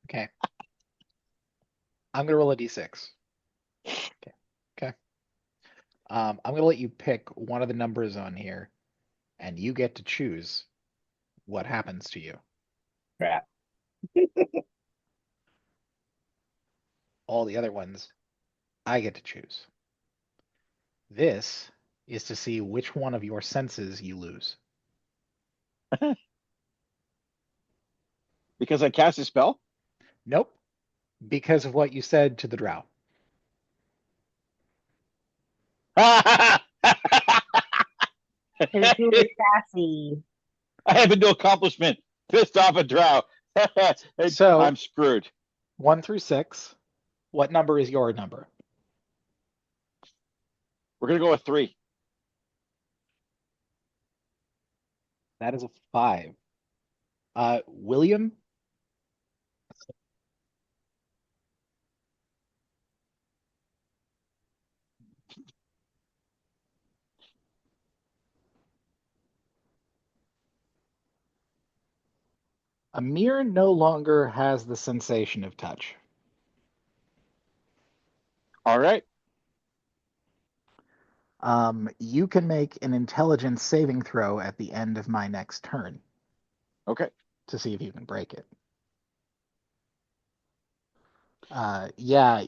okay. I'm gonna roll a d6. Okay. Okay. I'm gonna let you pick one of the numbers on here, and you get to choose what happens to you. Crap. All the other ones, I get to choose. This is to see which one of your senses you lose. Because I cast a spell? Nope, because of what you said to the drow. I Because he was sassy. have a new accomplishment. Pissed off a drow. So- I'm screwed. 1 through 6. What number is your number? We're gonna go with 3. That is a 5. William? Amir no longer has the sensation of touch. All right. You can make an intelligence saving throw at the end of my next turn Okay. to see if you can break it. Yeah,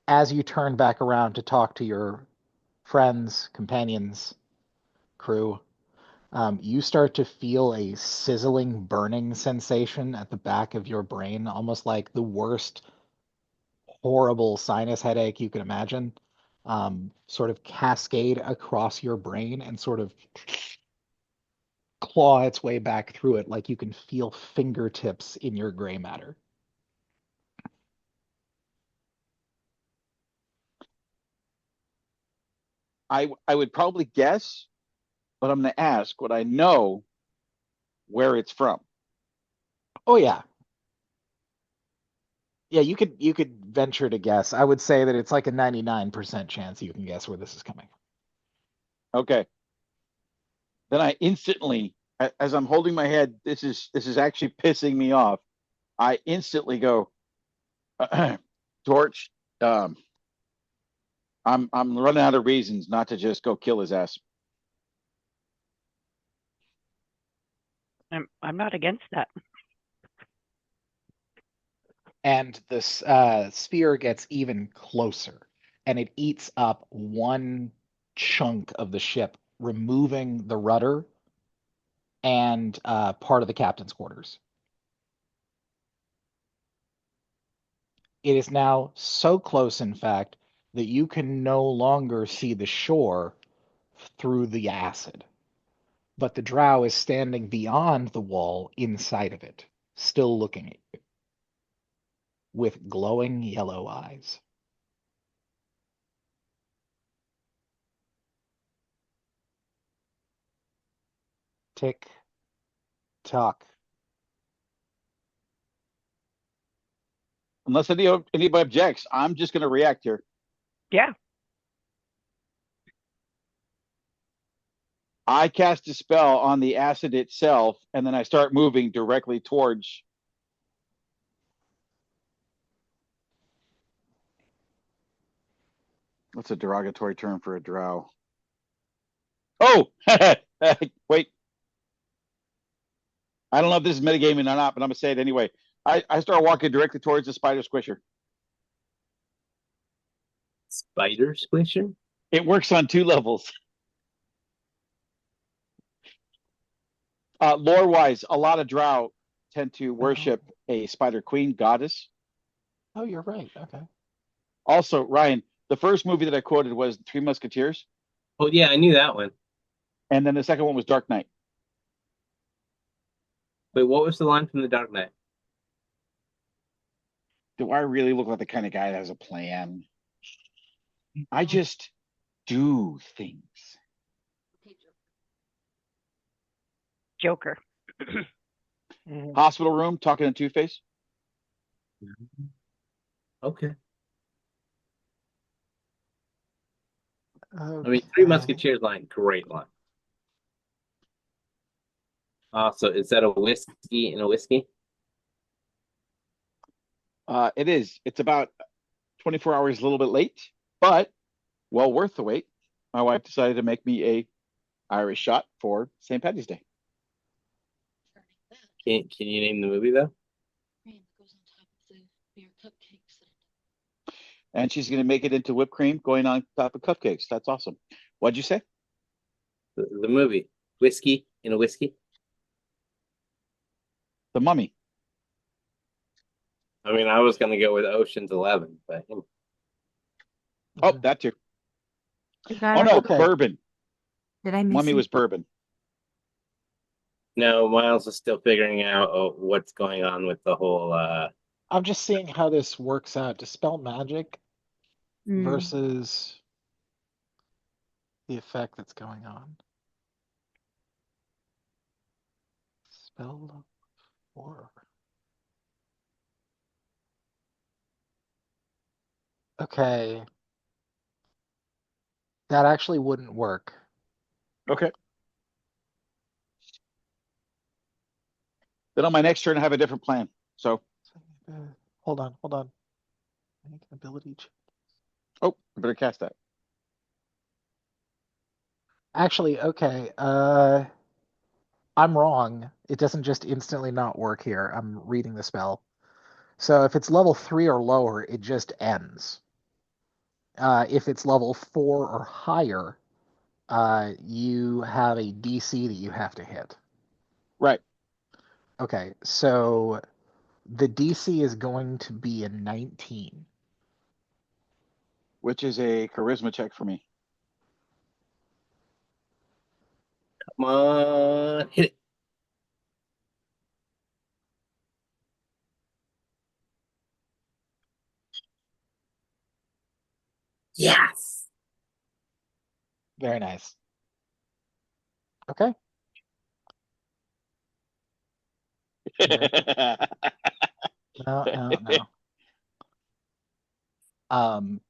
as you turn back around to talk to your friends, companions, crew, you start to feel a sizzling, burning sensation at the back of your brain, almost like the worst, horrible sinus headache you can imagine, sort of cascade across your brain and sort of claw its way back through it, like you can feel fingertips in your gray matter. I would probably guess, but I'm gonna ask what I know where it's from. Oh yeah, Yeah, you could venture to guess. I would say that it's like a 99% chance you can guess where this is coming Okay. Then I instantly, as I'm holding my head, this is actually pissing me off. I instantly go, Torch. Um, I'm running out of reasons not to just go kill his ass. I'm not against that. and this sphere gets even closer and it eats up one chunk of the ship, removing the rudder and part of the captain's quarters. It is now so close, in fact, that you can no longer see the shore through the acid. But the drow is standing beyond the wall inside of it, still looking at you with glowing yellow eyes. Tick tock. Unless anybody objects, I'm just going to react here. Yeah. I cast a spell on the acid itself, and then I start moving directly towards. What's a derogatory term for a drow? Oh, wait. I don't know if this is metagaming or not, but I'm gonna say it anyway. I start walking directly towards the spider squisher. Spider squisher? It works on 2 levels. Lore wise, a lot of drow tend to worship a spider queen goddess. Oh, you're right. Okay. Also, Ryan, the first movie that I quoted was Three Musketeers, Oh yeah, I knew that one. and then the second one was Dark Knight. Wait, what was the line from The Dark Knight? Do I really look like the kind of guy that has a plan? I just do things. Joker. Hospital room talking to Two-Face. Okay. I mean, Okay. Three Musketeers line, great line. So is that a whiskey and a whiskey? It is. It's about 24 hours, a little bit late, but well worth the wait. My wife decided to make me a Irish shot for St. Patty's Day. Can you name the movie though? And she's going to make it into whipped cream going on top of cupcakes. That's awesome. What'd you say? The movie, whiskey and a whiskey. The Mummy. I mean, I was gonna go with Ocean's 11, but Oh, that too. You got Oh it? no, Okay. bourbon. Did I miss Mummy it? was bourbon. no, Miles is still figuring out what's going on with the whole. I'm just seeing how this works out. Dispel magic Mm. versus the effect that's going on. Spell 4. Okay. That actually wouldn't work. Okay. Then on my next turn, I have a different plan. So, Hold on, hold on. Make an ability check. oh, I better cast that. Actually, okay. I'm wrong. It doesn't just instantly not work here. I'm reading the spell. So if it's level 3 or lower, it just ends. If it's level 4 or higher, you have a DC that you have to hit. Right. Okay, so the DC is going to be a 19. Which is a charisma check for me. Come on, hit it. Yes. Very nice. Okay. No, no, no. Um,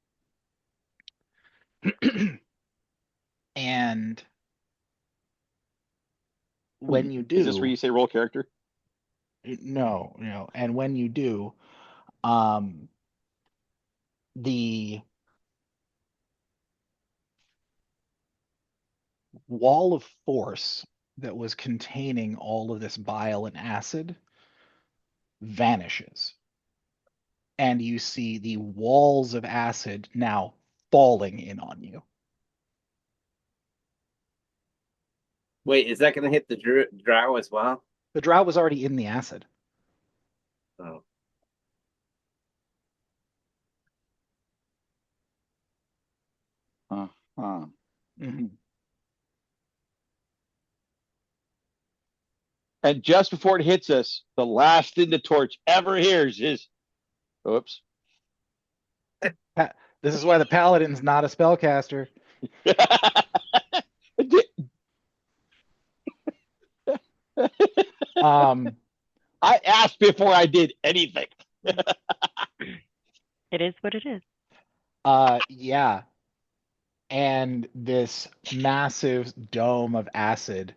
and when you Is this where do, you say roll character? no, and when you do, um, the wall of force that was containing all of this bile and acid vanishes. And you see the walls of acid now falling in on you. Wait, is that going to hit the drow as well? The drow was already in the acid. Oh. Uh-huh. Mm-hmm. And just before it hits us, the last thing the torch ever hears is, oops. This is why the paladin's not a spellcaster. Um, I asked before I did anything. It is what it is. yeah. And this massive dome of acid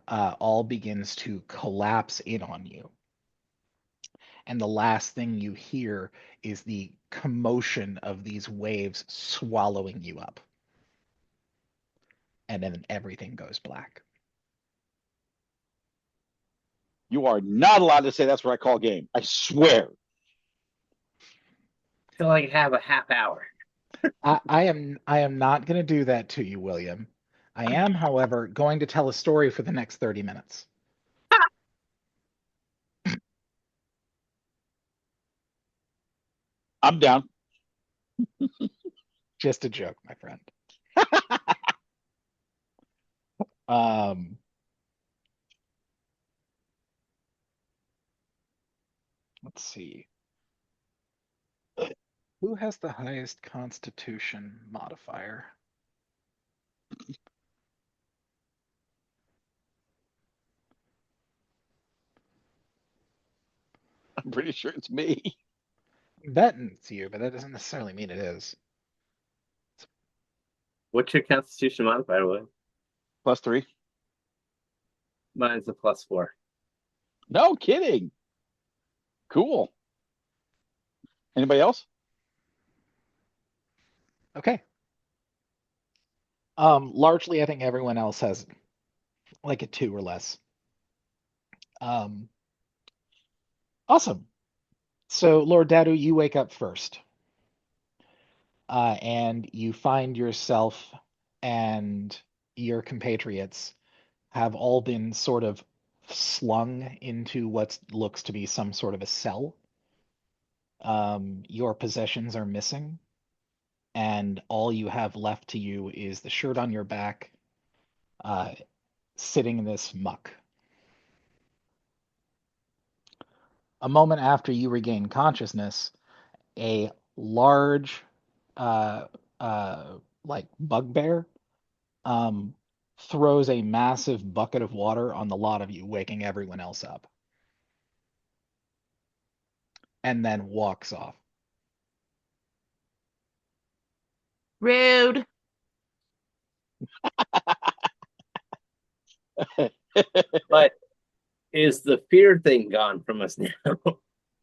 all begins to collapse in on you. And the last thing you hear is the commotion of these waves swallowing you up. And then everything goes black. You are not allowed to say that's what I call game. I swear. Till I have a half hour. I am not going to do that to you, William. I am, however, going to tell a story for the next 30 minutes. I'm down. Just a joke, my friend. Um, let's see. Who has the highest constitution modifier? I'm pretty sure it's me. Betting it's you, but that doesn't necessarily mean it is. What's your constitution modifier, Will? +3. Mine's a +4. No kidding. Cool. Anybody else? Okay. Largely, I think everyone else has like a 2 or less. Um, awesome. So, Lord Dadu, you wake up first. And you find yourself and your compatriots have all been sort of slung into what looks to be some sort of a cell. Your possessions are missing, and all you have left to you is the shirt on your back, sitting in this muck. A moment after you regain consciousness, a large, uh, like bugbear, um, throws a massive bucket of water on the lot of you, waking everyone else up, and then walks off. Rude. But is the fear thing gone from us now?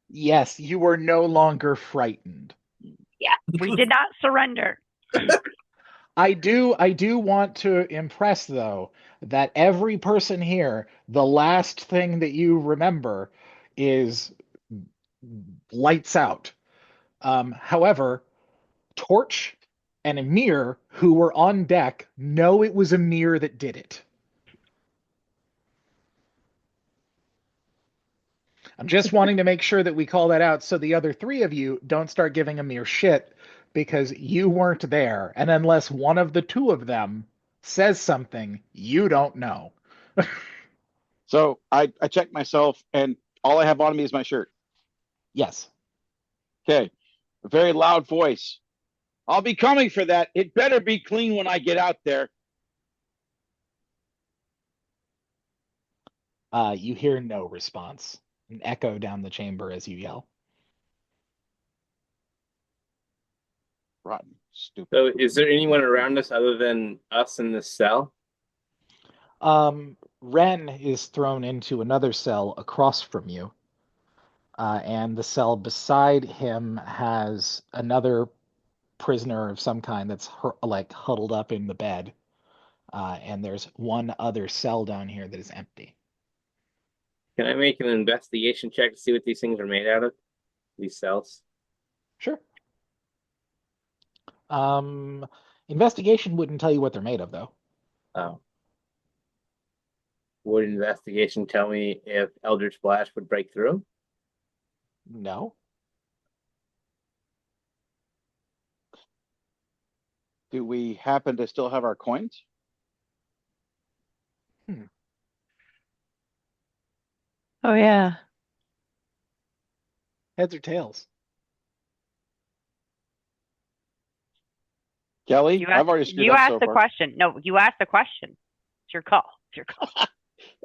Yes, you are no longer frightened. Yeah. We did not surrender. I do want to impress though that every person here, the last thing that you remember is lights out. However, Torch and Amir, who were on deck, know it was Amir that did it. I'm just wanting to make sure that we call that out so the other 3 of you don't start giving Amir shit because you weren't there. And unless one of the 2 of them says something, you don't know. So I checked myself, and all I have on me is my shirt. Yes. Okay. A very loud voice. I'll be coming for that. It better be clean when I get out there. You hear no response. An echo down the chamber as you yell. Rotten, stupid. So is there anyone around us other than us in this cell? Ren is thrown into another cell across from you, and the cell beside him has another prisoner of some kind that's like huddled up in the bed. And there's one other cell down here that is empty. Can I make an investigation check to see what these things are made out of? These cells? Sure. Investigation wouldn't tell you what they're made of, though. Oh. Would investigation tell me if Eldritch Blast would break through? No. Do we happen to still have our coins? Oh yeah. Heads or tails? Kelly, You I've asked, already screwed you up asked so the far. question. No, you asked the question. It's your call. It's your call.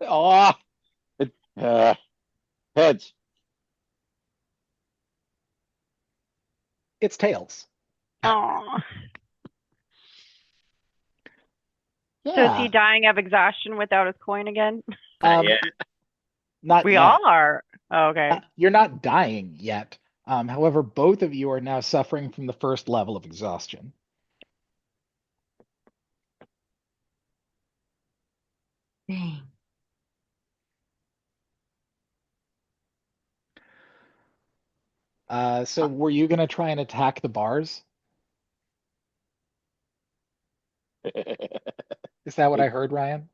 Oh, heads. It's tails. Oh. So is Yeah. he dying of exhaustion without his coin again? Yeah. Not We yet. all are. Oh, okay. You're not dying yet. However, both of you are now suffering from the first level of exhaustion. Dang. So were you going to try and attack the bars? Is that what I heard, Ryan?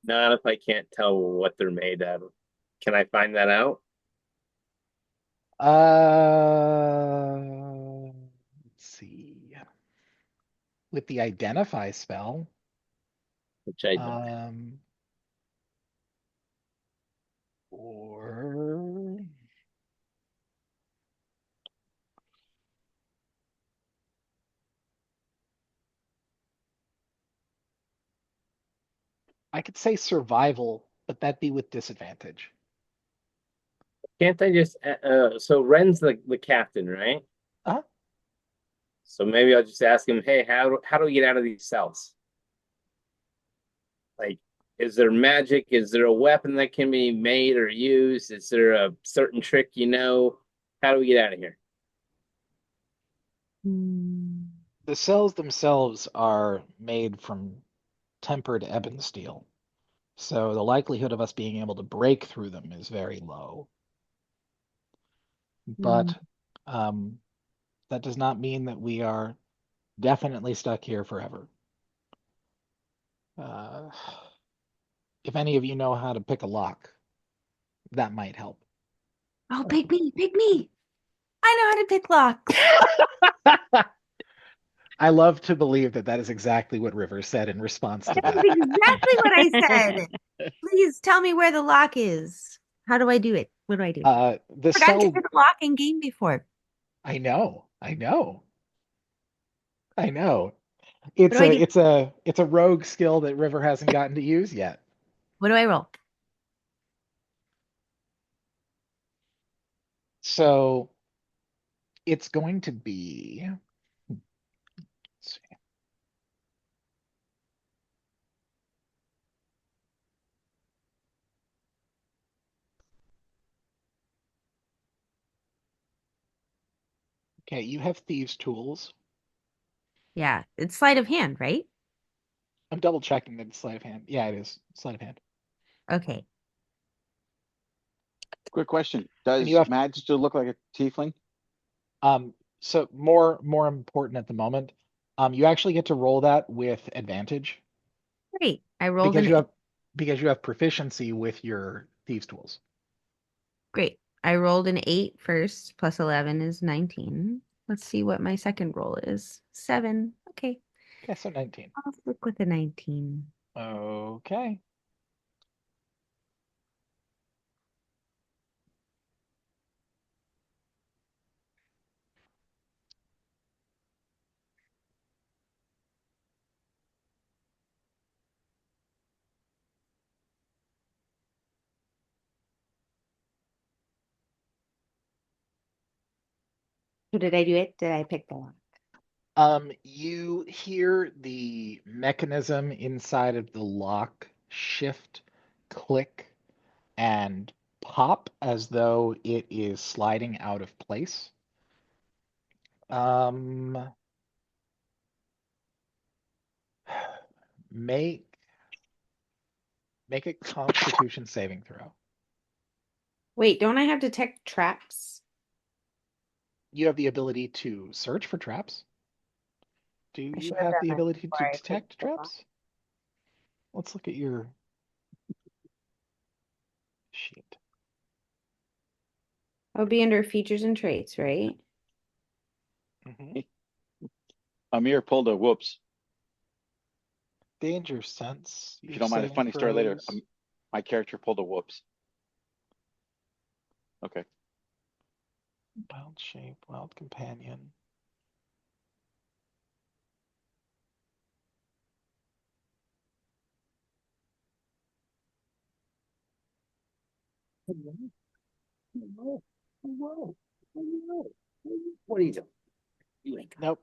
Not if I can't tell what they're made out of. Can I find that out? Let's see. With the identify spell, Which I don't. or I could say survival, but that'd be with disadvantage. Can't I just so Ren's the captain, right? Uh-huh. So maybe I'll just ask him, hey, how do we get out of these cells? Like, is there magic? Is there a weapon that can be made or used? Is there a certain trick you know? How do we get out of here? Hmm. The cells themselves are made from tempered ebon steel, so the likelihood of us being able to break through them is very low. But that does not mean that we are definitely stuck here forever. Uh, if any of you know how to pick a lock, that might help. Oh, pick me, pick me. I know how to pick locks. I love to believe that that is exactly what River said in response to That's that. exactly what I said. Please tell me where the lock is. How do I do it? What do I do? The Forgot to cell, pick a lock in game before. I know. What do I do? It's a rogue skill that River hasn't gotten to use yet. What do I roll? So it's going to be, let's see. Okay, you have thieves' tools. Yeah, it's sleight of hand, right? I'm double checking that it's sleight of hand. Yeah, it is sleight of hand. Okay. Quick question. And Does you have Matt still look like a tiefling? so more important at the moment. You actually get to roll that with advantage Great. I rolled because an because you have proficiency with your thieves' tools. Great. I rolled an 8 first, plus 11 is 19. Let's see what my second roll is. 7. Okay. Okay, so 19. I'll stick with a 19. Okay. So did I do it? Did I pick the lock? You hear the mechanism inside of the lock shift, click, and pop as though it is sliding out of place. Um, make a Constitution saving throw. Wait, don't I have detect traps? You have the ability to search for traps. Do I you should have have done the that ability before to I picked detect the lock. traps? Let's look at your sheet. That would be under features and traits, right? Mhm. Amir pulled a whoops. Danger sense. If Your you don't mind a saving funny story later, throws. my character pulled a whoops. Okay. Wild shape, wild companion. What are you doing? You ain't got Nope.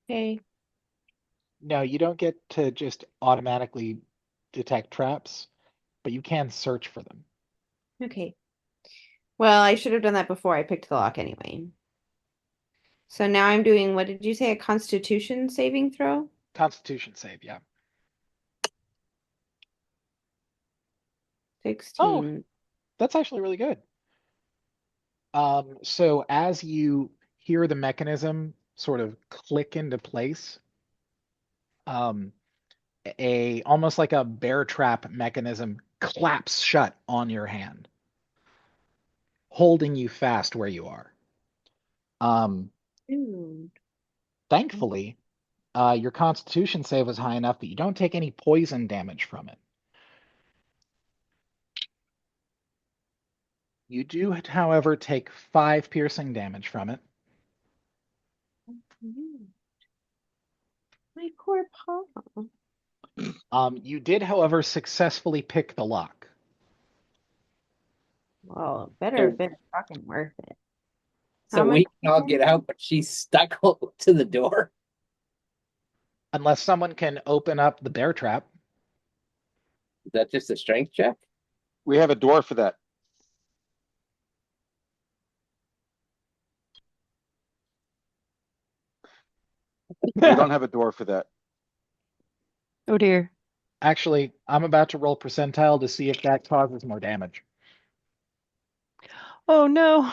Okay. No, you don't get to just automatically detect traps, but you can search for them. Okay. Well, I should have done that before I picked the lock anyway. So now I'm doing, what did you say, a Constitution saving throw? Constitution save, yeah. 16. That's actually really good. So as you hear the mechanism sort of click into place, almost like a bear trap mechanism claps shut on your hand, holding you fast where you are. Dude. Thankfully, your Constitution save was high enough that you don't take any poison damage from it. You do, however, take 5 piercing damage from it. My poor paw. You did, however, successfully pick the lock. Well, it better have been fucking worth it. So How much we can all damage? get out, but she's stuck to the door. Unless someone can open up the bear trap. Is that just a strength check? We have a door for that. We don't have a door for that. Oh dear. Actually, I'm about to roll percentile to see if that causes more damage. Oh no.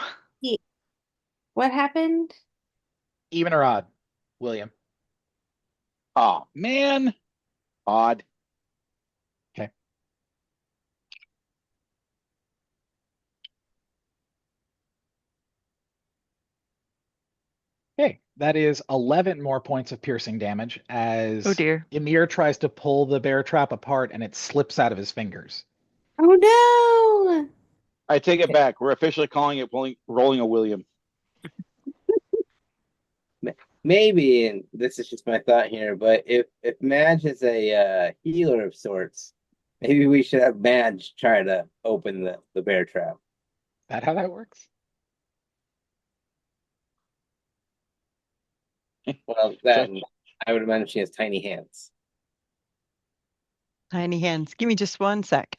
What happened? Even or odd, William? Oh man. Odd. Okay. Okay, that is 11 more points of piercing damage as Oh dear. Emir tries to pull the bear trap apart and it slips out of his fingers. Oh no! I take it back. We're officially calling it rolling a William. Maybe, and this is just my thought here, but if Madge is a healer of sorts, maybe we should have Madge try to open the bear trap. That how that works? Well, then I would imagine she has tiny hands. Tiny hands. Give me just 1 sec.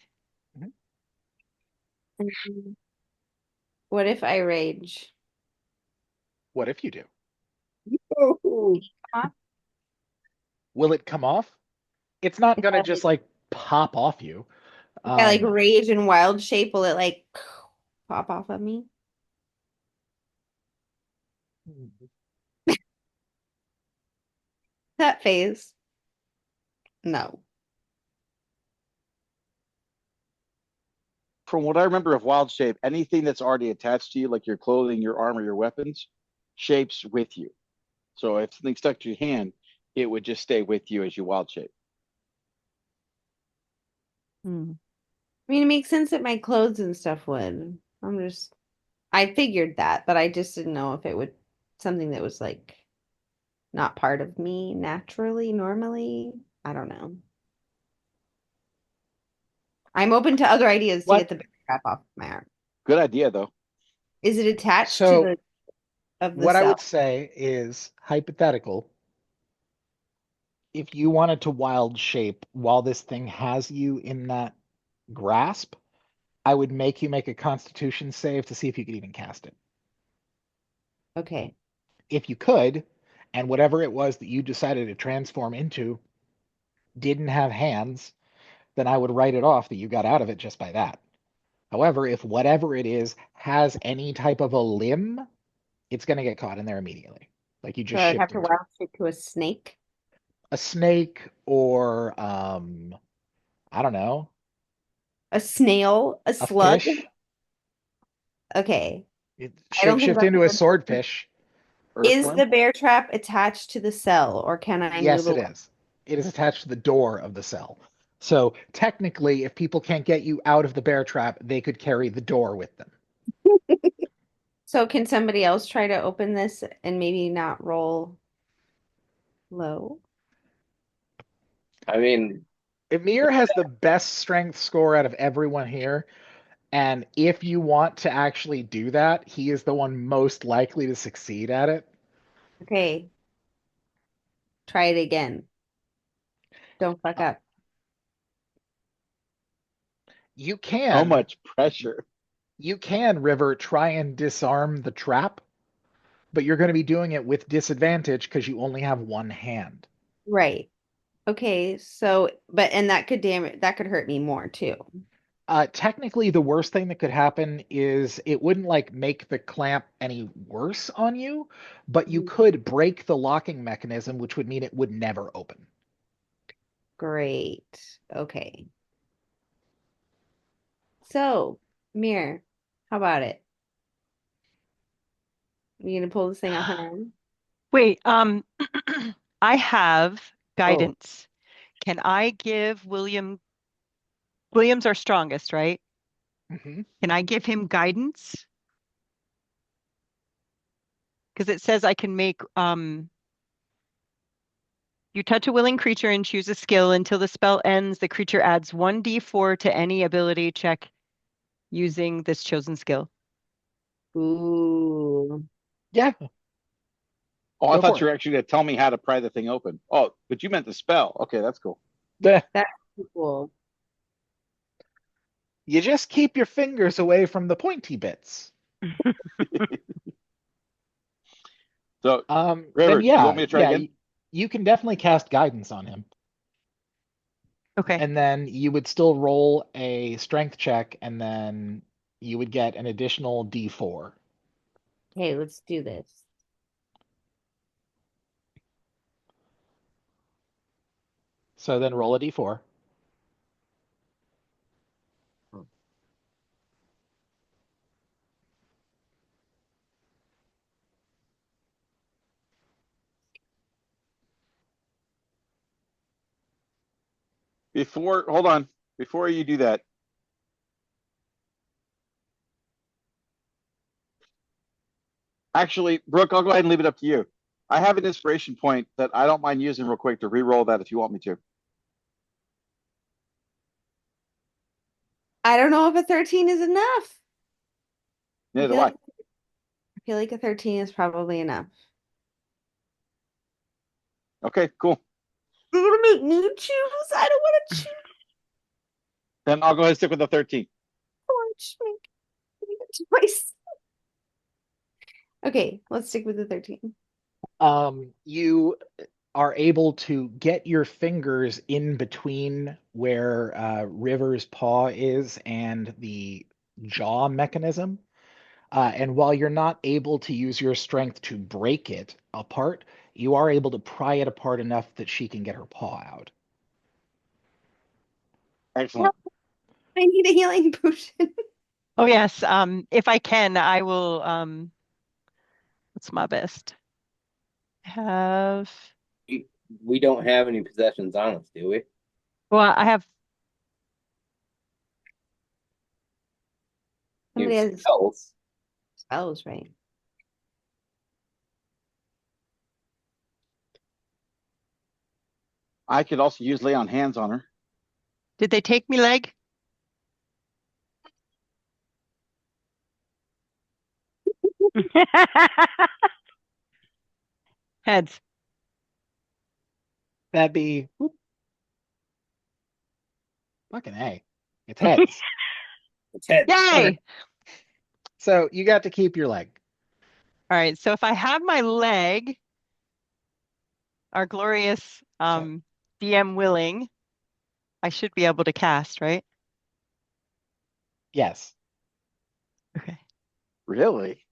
What if I rage? What if you do? Oh, Will it come off? It's not gonna just like pop off you. If I like rage in wild shape, will it like pop off of me? That phase. No. From what I remember of wild shape, anything that's already attached to you, like your clothing, your armor, your weapons, shapes with you. So if something stuck to your hand, it would just stay with you as you wild shape. Hmm. I mean, it makes sense that my clothes and stuff would. I figured that, but I just didn't know if it would something that was like not part of me naturally, normally. I don't know. I'm open to other ideas to What? get the bear trap off my arm. Good idea, though. Is it attached to So the of the what I cell? would say is hypothetical. If you wanted to wild shape while this thing has you in that grasp, I would make you make a constitution save to see if you could even cast it. Okay. If you could, and whatever it was that you decided to transform into didn't have hands, then I would write it off that you got out of it just by that. However, if whatever it is has any type of a limb, it's going to get caught in there immediately. Like you So just I'd have shift to into wild shape to a snake. a snake or I don't know, A snail, a a slug. fish. Okay. It I don't think shapeshift that's a into a good. swordfish. Is Earthworm. the bear trap attached to the cell, or can I Yes, move it away? is. It is attached to the door of the cell. So technically, if people can't get you out of the bear trap, they could carry the door with them. So can somebody else try to open this and maybe not roll low? I mean, Emir has the best strength score out of everyone here. And if you want to actually do that, he is the one most likely to succeed at it. Okay. Try it again. Don't fuck up. You So can, much pressure. River, try and disarm the trap, but you're going to be doing it with disadvantage because you only have one hand. Right. Okay, so and that could that could hurt me more too. Technically, the worst thing that could happen is it wouldn't like make the clamp any worse on you, but you Mhm. could break the locking mechanism, which would mean it would never open. Great. Okay. So, Mir, how about it? You gonna pull this thing off my arm? Wait, I have Oh, guidance. Can I give William's our strongest, right? Hmm. Can I give him guidance? Because it says I can make you touch a willing creature and choose a skill until the spell ends. The creature adds 1d4 to any ability check using this chosen skill. ooh. Yeah, Oh, I go thought for you were actually going to tell me how to pry the thing open. Oh, but you meant the spell. Okay, that's cool. it. That's cool. You just keep your fingers away from the pointy bits. So, Then River, you want me to try again? you can definitely cast guidance on him. Okay. And then you would still roll a strength check, and then you would get an additional D4. Okay, let's do this. So then roll a D4. Hold on. Before you do that, actually, Brooke, I'll go ahead and leave it up to you. I have an inspiration point that I don't mind using real quick to re-roll that if you want me to. I don't know if a 13 is enough. I Neither do feel I. like I feel like a 13 is probably enough. Okay, cool. You're gonna make me choose? I don't want to choose. Then I'll go ahead and stick with the 13. I want to make a choice. Okay, let's stick with the 13. You are able to get your fingers in between where River's paw is and the jaw mechanism. And while you're not able to use your strength to break it apart, you are able to pry it apart enough that she can get her paw out. Excellent. I need a healing potion. Oh yes. If I can, I will what's my best? Have we don't have any possessions on us, do we? well, I have Somebody You have has spells. spells, right? I could also use lay on hands on her. did they take me leg? Heads. That'd be whoop, fucking A. It's heads. It's head. Yay! So you got to keep your leg. All right. So if I have my leg, our glorious DM willing, I should be able to cast, right? Yes. Okay. Really?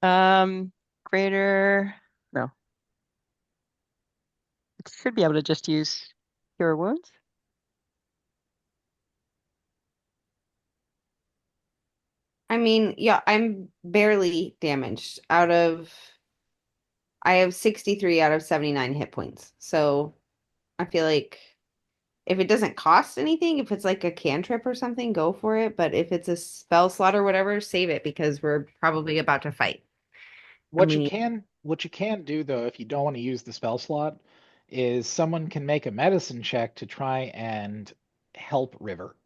Greater. No. It should be able to just use cure wounds. I mean, yeah, I'm barely damaged I have 63 out of 79 hit points. So I feel like if it doesn't cost anything, if it's like a cantrip or something, go for it. But if it's a spell slot or whatever, save it because we're probably about to fight. What you mean- can do though, if you don't want to use the spell slot, is someone can make a medicine check to try and help River.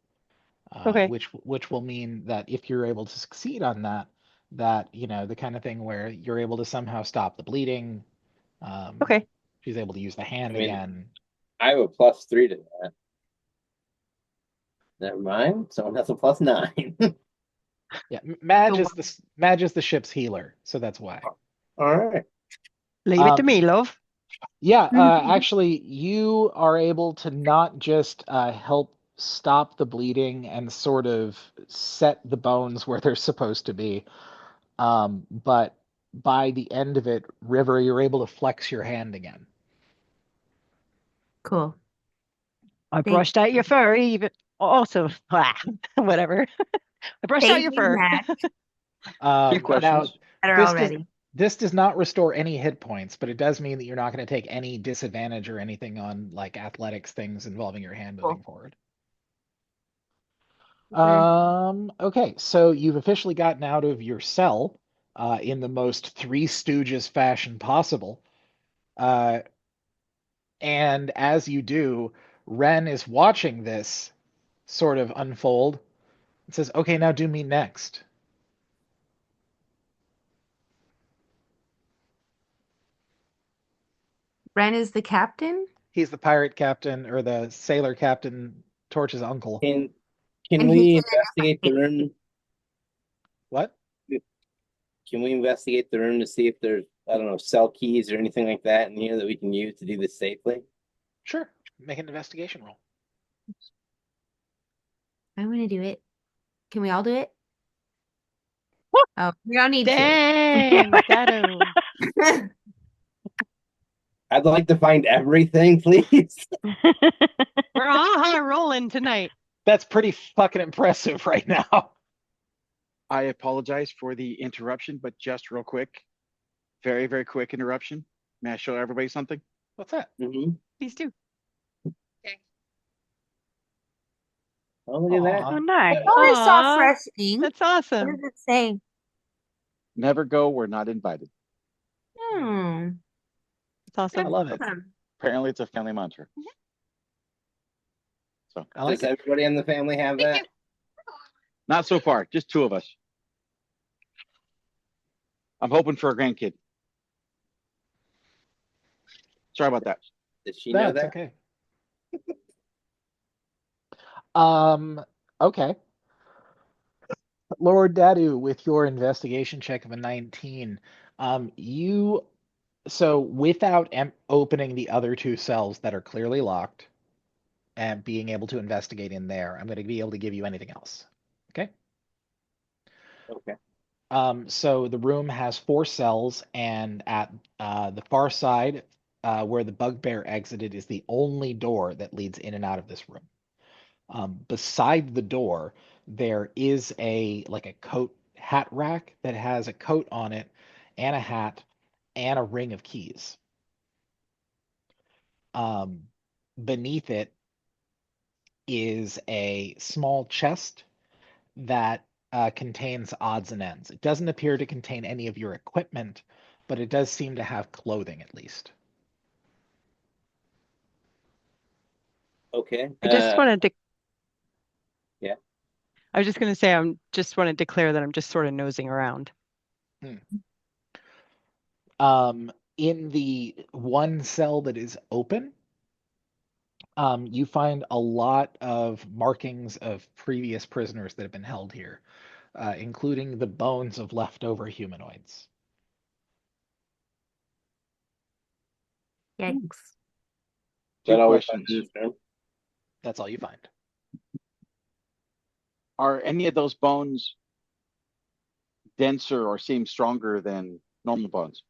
Okay. Which will mean that if you're able to succeed on that, the kind of thing where you're able to somehow stop the bleeding. Okay. She's able to use the hand I mean- again. I have a +3 to that. Never mind. Someone has a +9. Yeah, Madge So is the ship's healer, so that's why. All right. Leave it to me, love. Yeah, actually, you are able to not just help stop the bleeding and sort of set the bones where they're supposed to be, but by the end of it, River, you're able to flex your hand again. Cool. I Thank brushed out your fur, even. Also, whatever. I brushed out Thank your you, fur. Matt. Few Now, questions. Better this already. this does not restore any hit points, but it does mean that you're not going to take any disadvantage or anything on like athletics things involving your hand moving forward. Okay, so you've officially gotten out of your cell in the most Three Stooges fashion possible. And as you do, Ren is watching this sort of unfold and says, "Okay, now do me next." Ren is the captain? He's the pirate captain or the sailor captain, Torch's uncle. Can And we he's investigate the room? What? Can we investigate the room to see if there's, I don't know, cell keys or anything like that in here that we can use to do this safely? Sure. Make an investigation roll. I'm gonna do it. Can we all do it? Woo! Oh, we all need Dang, Shadow. to. I'd like to find everything, please. We're all high rolling tonight. That's pretty fucking impressive right now. I apologize for the interruption, but just real quick, very, very quick interruption. May I show everybody something? What's that? Mhm. Please do. Oh, look at that. Aw. Oh, nice. Oh, I saw Aw, fresh ink. That's What awesome. does it say? Never go where not invited. Hmm. That's awesome. I love it. Apparently, it's a family mantra. So, I like Does it. everybody in the family have that? not so far, just two of us. I'm hoping for a grandkid. Sorry about that. Did she know That's that? okay. Okay. Lord Dadu, with your investigation check of a 19, so without opening the other two cells that are clearly locked and being able to investigate in there, I'm going to be able to give you anything else. Okay. Okay. So the room has 4 cells, and at the far side, where the bugbear exited, is the only door that leads in and out of this room. Beside the door, there is a coat hat rack that has a coat on it, and a hat, and a ring of keys. Beneath it is a small chest that contains odds and ends. It doesn't appear to contain any of your equipment, but it does seem to have clothing at least. Okay. I just wanted to. yeah. I was just going to say, I'm just want to declare that I'm just sort of nosing around. In the one cell that is open, you find a lot of markings of previous prisoners that have been held here, including the bones of leftover humanoids. Yikes. Two That all we questions. find in this room? That's all you find. Are any of those bones denser or seem stronger than normal bones?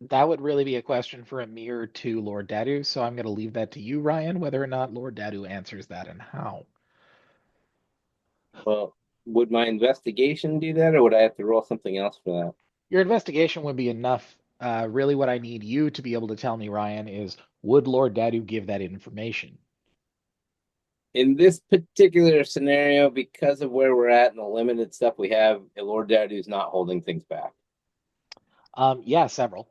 That would really be a question for Amir to Lord Dadu, so I'm going to leave that to you, Ryan, whether or not Lord Dadu answers that and how. Well, would my investigation do that, or would I have to roll something else for that? Your investigation would be enough. Really, what I need you to be able to tell me, Ryan, is would Lord Dadu give that information? In this particular scenario, because of where we're at and the limited stuff we have, Lord Dadu's not holding things back. Yeah, several.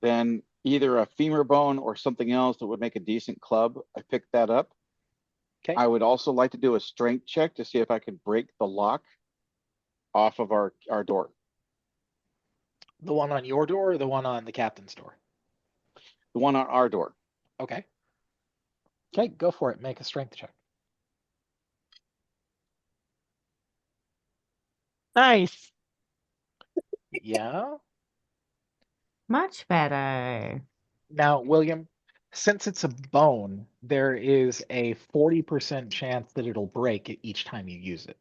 Then either a femur bone or something else that would make a decent club. I picked that up. Okay. I would also like to do a strength check to see if I could break the lock off of our door. The one on your door or the one on the captain's door? The one on our door. Okay. Okay, go for it. Make a strength check. Nice. Yeah. Much better. Now, William, since it's a bone, there is a 40% chance that it'll break each time you use it.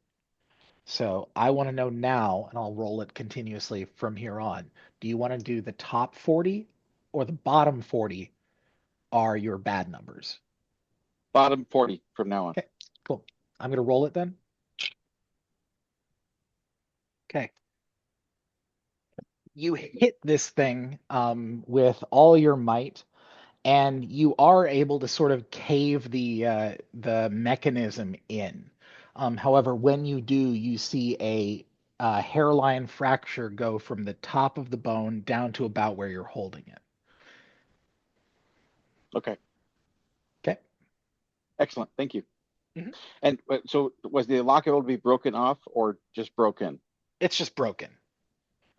So I want to know now, and I'll roll it continuously from here on. Do you want to do the top 40 or the bottom 40 are your bad numbers? Bottom 40 from now on. Okay, cool. I'm going to roll it then. Okay. You hit this thing with all your might, and you are able to sort of cave the mechanism in. However, when you do, you see a hairline fracture go from the top of the bone down to about where you're holding it. Okay. Okay. Excellent. Thank you. Mhm. And so was the lock able to be broken off or just broken? It's just broken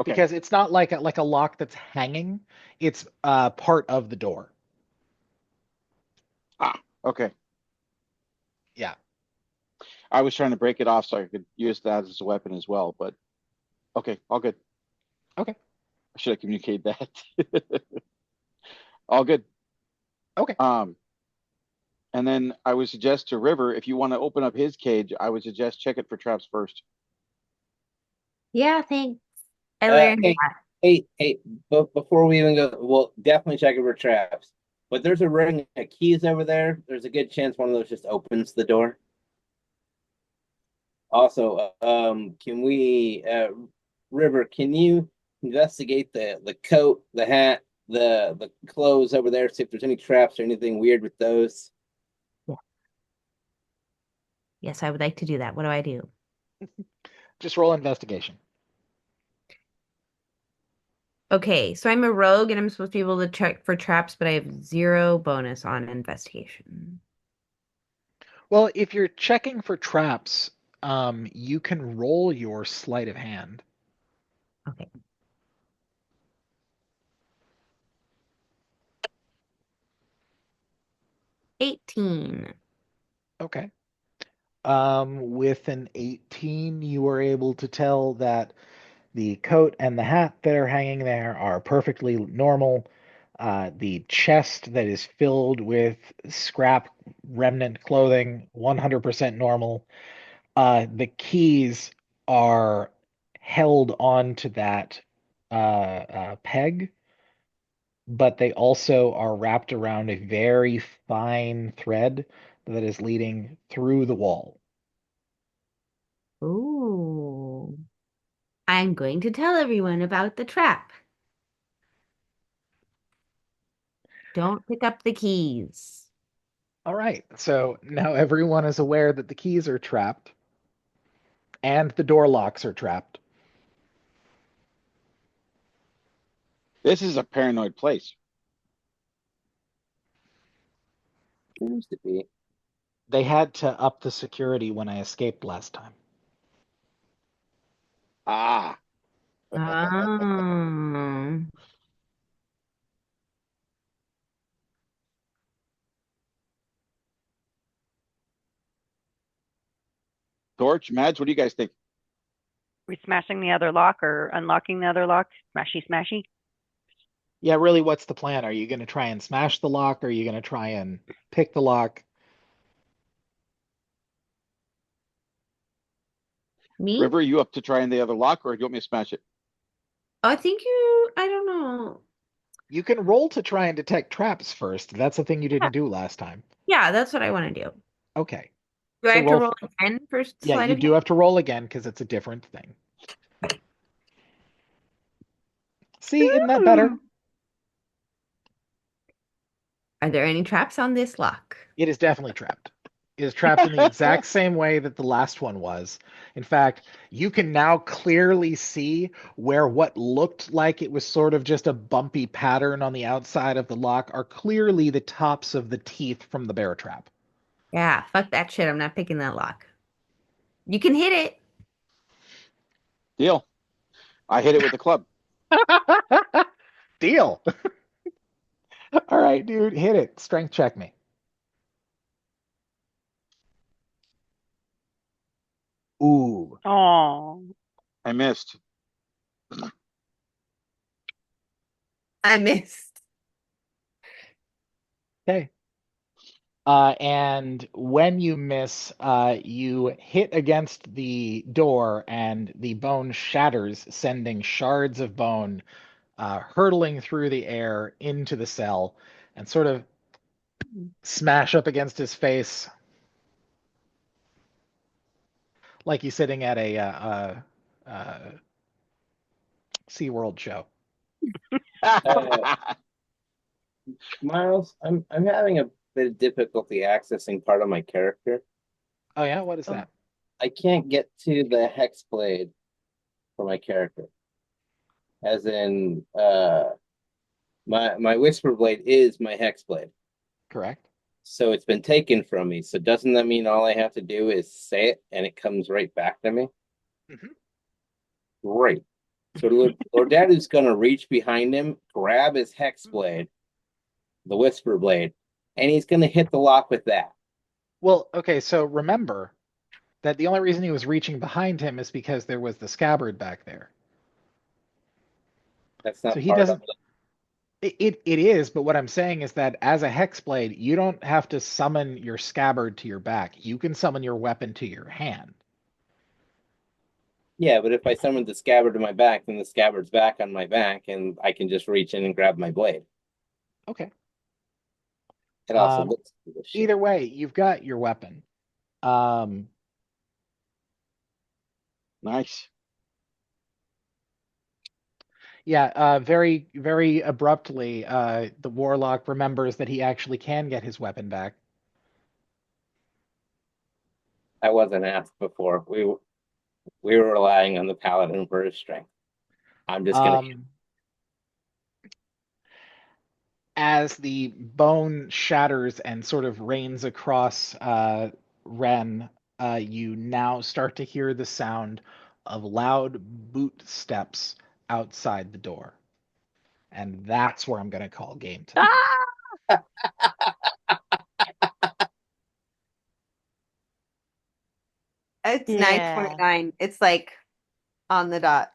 Okay. because it's not like a lock that's hanging. It's part of the door. Okay. Yeah. I was trying to break it off so I could use that as a weapon as well, but okay, all good. Okay. Should I communicate that? All good. Okay. And then I would suggest to River, if you want to open up his cage, I would suggest check it for traps first. Yeah, thanks. I learned that. Hey, but before we even go, we'll definitely check it for traps. But there's a ring of keys over there. There's a good chance one of those just opens the door. Also, can we, River, can you investigate the coat, the hat, the clothes over there, see if there's any traps or anything weird with those? Yes, I would like to do that. What do I do? Just roll investigation. Okay, so I'm a rogue and I'm supposed to be able to check for traps, but I have 0 bonus on investigation. Well, if you're checking for traps, you can roll your sleight of hand. Okay. $18. Okay. With an 18, you are able to tell that the coat and the hat that are hanging there are perfectly normal. The chest that is filled with scrap remnant clothing, 100% normal. The keys are held onto that peg, but they also are wrapped around a very fine thread that is leading through the wall. Ooh. I'm going to tell everyone about the trap. Don't pick up the keys. All right, so now everyone is aware that the keys are trapped and the door locks are trapped. This is a paranoid place. Seems to be. They had to up the security when I escaped last time. Ah, Oh. Torch, Mads, what do you guys think? We smashing the other lock or unlocking the other lock? Smashy, smashy. Yeah, really, what's the plan? Are you going to try and smash the lock? Or are you going to try and pick the lock? Me? River, you up to trying the other lock, or do you want me to smash it? I think I don't know. You can roll to try and detect traps first. That's the thing you Yeah, didn't do last time. yeah, that's what I want to do. Okay. Do I So have to roll roll for, again for yeah, sleight you of do hand? have to roll again because it's a different thing. See, isn't that better? Hmm. Are there any traps on this lock? It is definitely trapped. It is trapped in the exact same way that the last one was. In fact, you can now clearly see where what looked like it was sort of just a bumpy pattern on the outside of the lock are clearly the tops of the teeth from the bear trap. Yeah, fuck that shit. I'm not picking that lock. You can hit it. Deal. I hit it with the club. Deal. All right, dude, hit it. Strength check me. Ooh. Oh. I missed. I missed. Okay. And when you miss, you hit against the door and the bone shatters, sending shards of bone hurtling through the air into the cell and sort of smash up against his face like he's sitting at a SeaWorld show. Miles, I'm having a bit of difficulty accessing part of my character. Oh, yeah? What is Oh. that? I can't get to the hex blade for my character. As in, my whisper blade is my hex blade. Correct. So it's been taken from me. So doesn't that mean all I have to do is say it and it comes right back to me? Mhm. Great. So Lordadu's gonna reach behind him, grab his hex blade, the whisper blade, and he's gonna hit the lock with that. Well, okay, so remember that the only reason he was reaching behind him is because there was the scabbard back there. That's So not he part of doesn't. It is, but what I'm saying is that as a hexblade, you don't have to summon your scabbard to your back. You can summon your weapon to your hand. Yeah, but if I summon the scabbard to my back, then the scabbard's back on my back, and I can just reach in and grab my blade. Okay. It also Um, looks cool as shit. Either way, you've got your weapon. Um, Nice. yeah, very, very abruptly, the warlock remembers that he actually can get his weapon back. I wasn't asked before. We were relying on the paladin for his strength. I'm just gonna. As the bone shatters and sort of rains across Ren, you now start to hear the sound of loud boot steps outside the door. And that's where I'm going to call game time. It's Yeah. 9:29. It's like on the dot.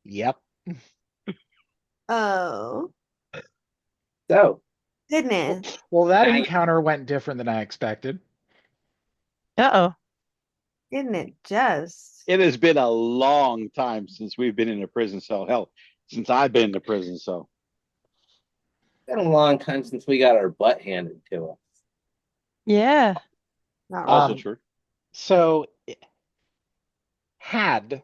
Yep. Oh, So goodness. Well, that I, encounter went different than I expected. Uh-oh. Didn't it just? It has been a long time since we've been in a prison cell. Hell, since I've been in a prison cell. it's been a long time since we got our butt handed to us. Yeah. Not Also wrong. true. So, had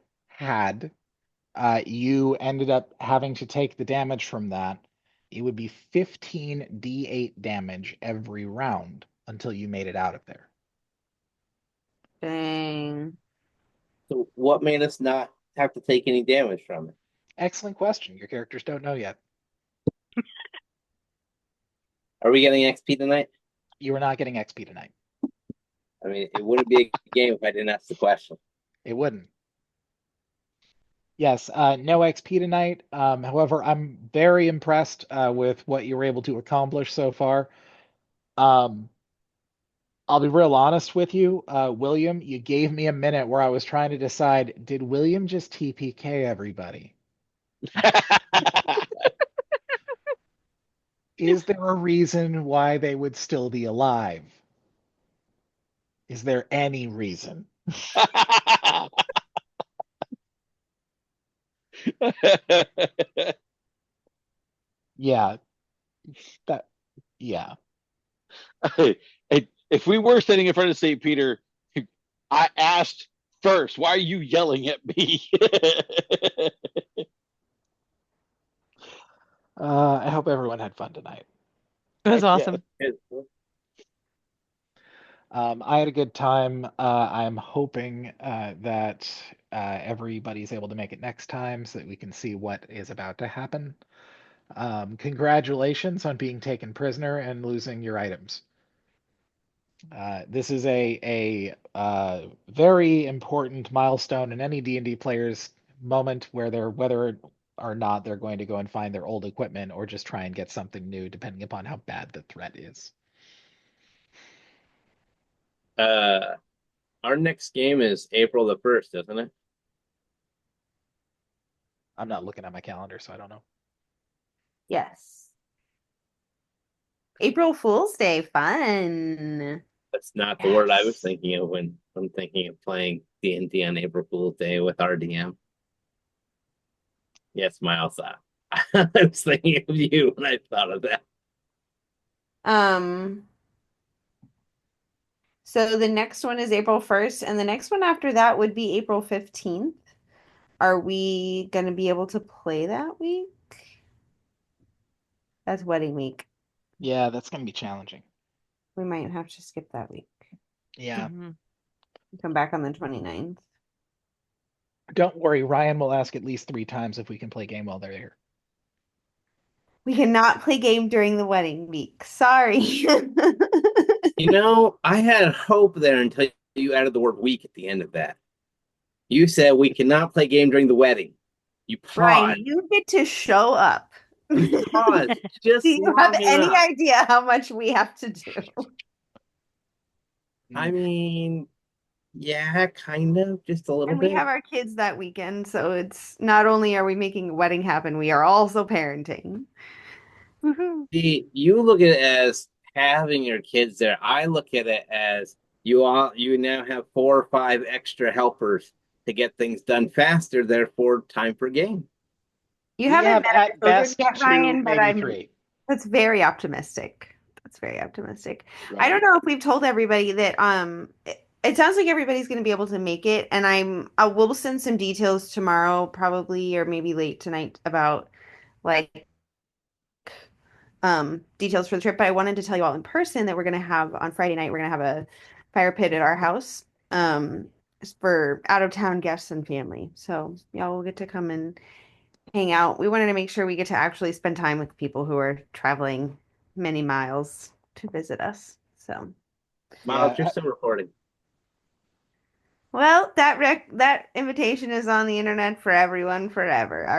you ended up having to take the damage from that, it would be 15 d8 damage every round until you made it out of there. Dang. So what made us not have to take any damage from it? Excellent question. Your characters don't know yet. Are we getting XP tonight? You are not getting XP tonight. I mean, it wouldn't be a game if I didn't ask the question. It wouldn't. Yes, no XP tonight. However, I'm very impressed with what you were able to accomplish so far. I'll be real honest with you, William. You gave me a minute where I was trying to decide, did William just TPK everybody? Is there a reason why they would still be alive? Is there any reason? Yeah, that, yeah. If we were standing in front of St. Peter, I asked first, why are you yelling at me? I hope everyone had fun tonight. It was Yeah. awesome. I had a good time. I'm hoping that everybody's able to make it next time so that we can see what is about to happen. Congratulations on being taken prisoner and losing your items. This is a very important milestone in any D&D player's moment where they're whether or not they're going to go and find their old equipment or just try and get something new, depending upon how bad the threat is. Our next game is April the 1st, isn't it? I'm not looking at my calendar, so I don't know. Yes. April Fool's Day, fun. That's not the word I was Yes. thinking of when I'm thinking of playing D&D on April Fool's Day with RDM. Yes, Miles. I was thinking of you when I thought of that. So the next one is April 1st, and the next one after that would be April 15th. Are we going to be able to play that week? That's wedding week. Yeah, that's going to be challenging. We might have to skip that week. Yeah. Mhm. Come back on the 29th. Don't worry, Ryan will ask at least 3 times if we can play game while they're here. We cannot play game during the wedding week. Sorry. You know, I had hope there until you added the word week at the end of that. You said we cannot play game during the wedding. You Ryan, paused. you get to show up. You paused just Do you have long any enough. idea how much we have to do? I mean, yeah, kind of, just a little And we bit. have our kids that weekend, so it's not only are we making a wedding happen, we are also parenting. Woohoo. See, you look at it as having your kids there. I look at it as you now have 4 or 5 extra helpers to get things done faster, therefore time for game. You We haven't have met at our children best yet, 2, Ryan, but maybe 3. that's very optimistic. That's very optimistic. I don't know if we've told everybody that it sounds like everybody's going to be able to make it, and I will send some details tomorrow, probably, or maybe late tonight about like details for the trip. But I wanted to tell you all in person that we're going to have on Friday night, we're going to have a fire pit at our house for out of town guests and family. So y'all will get to come and hang out. We wanted to make sure we get to actually spend time with people who are traveling many miles to visit us. So, Miles, Yeah, you're still recording. well, that invitation is on the internet for everyone forever.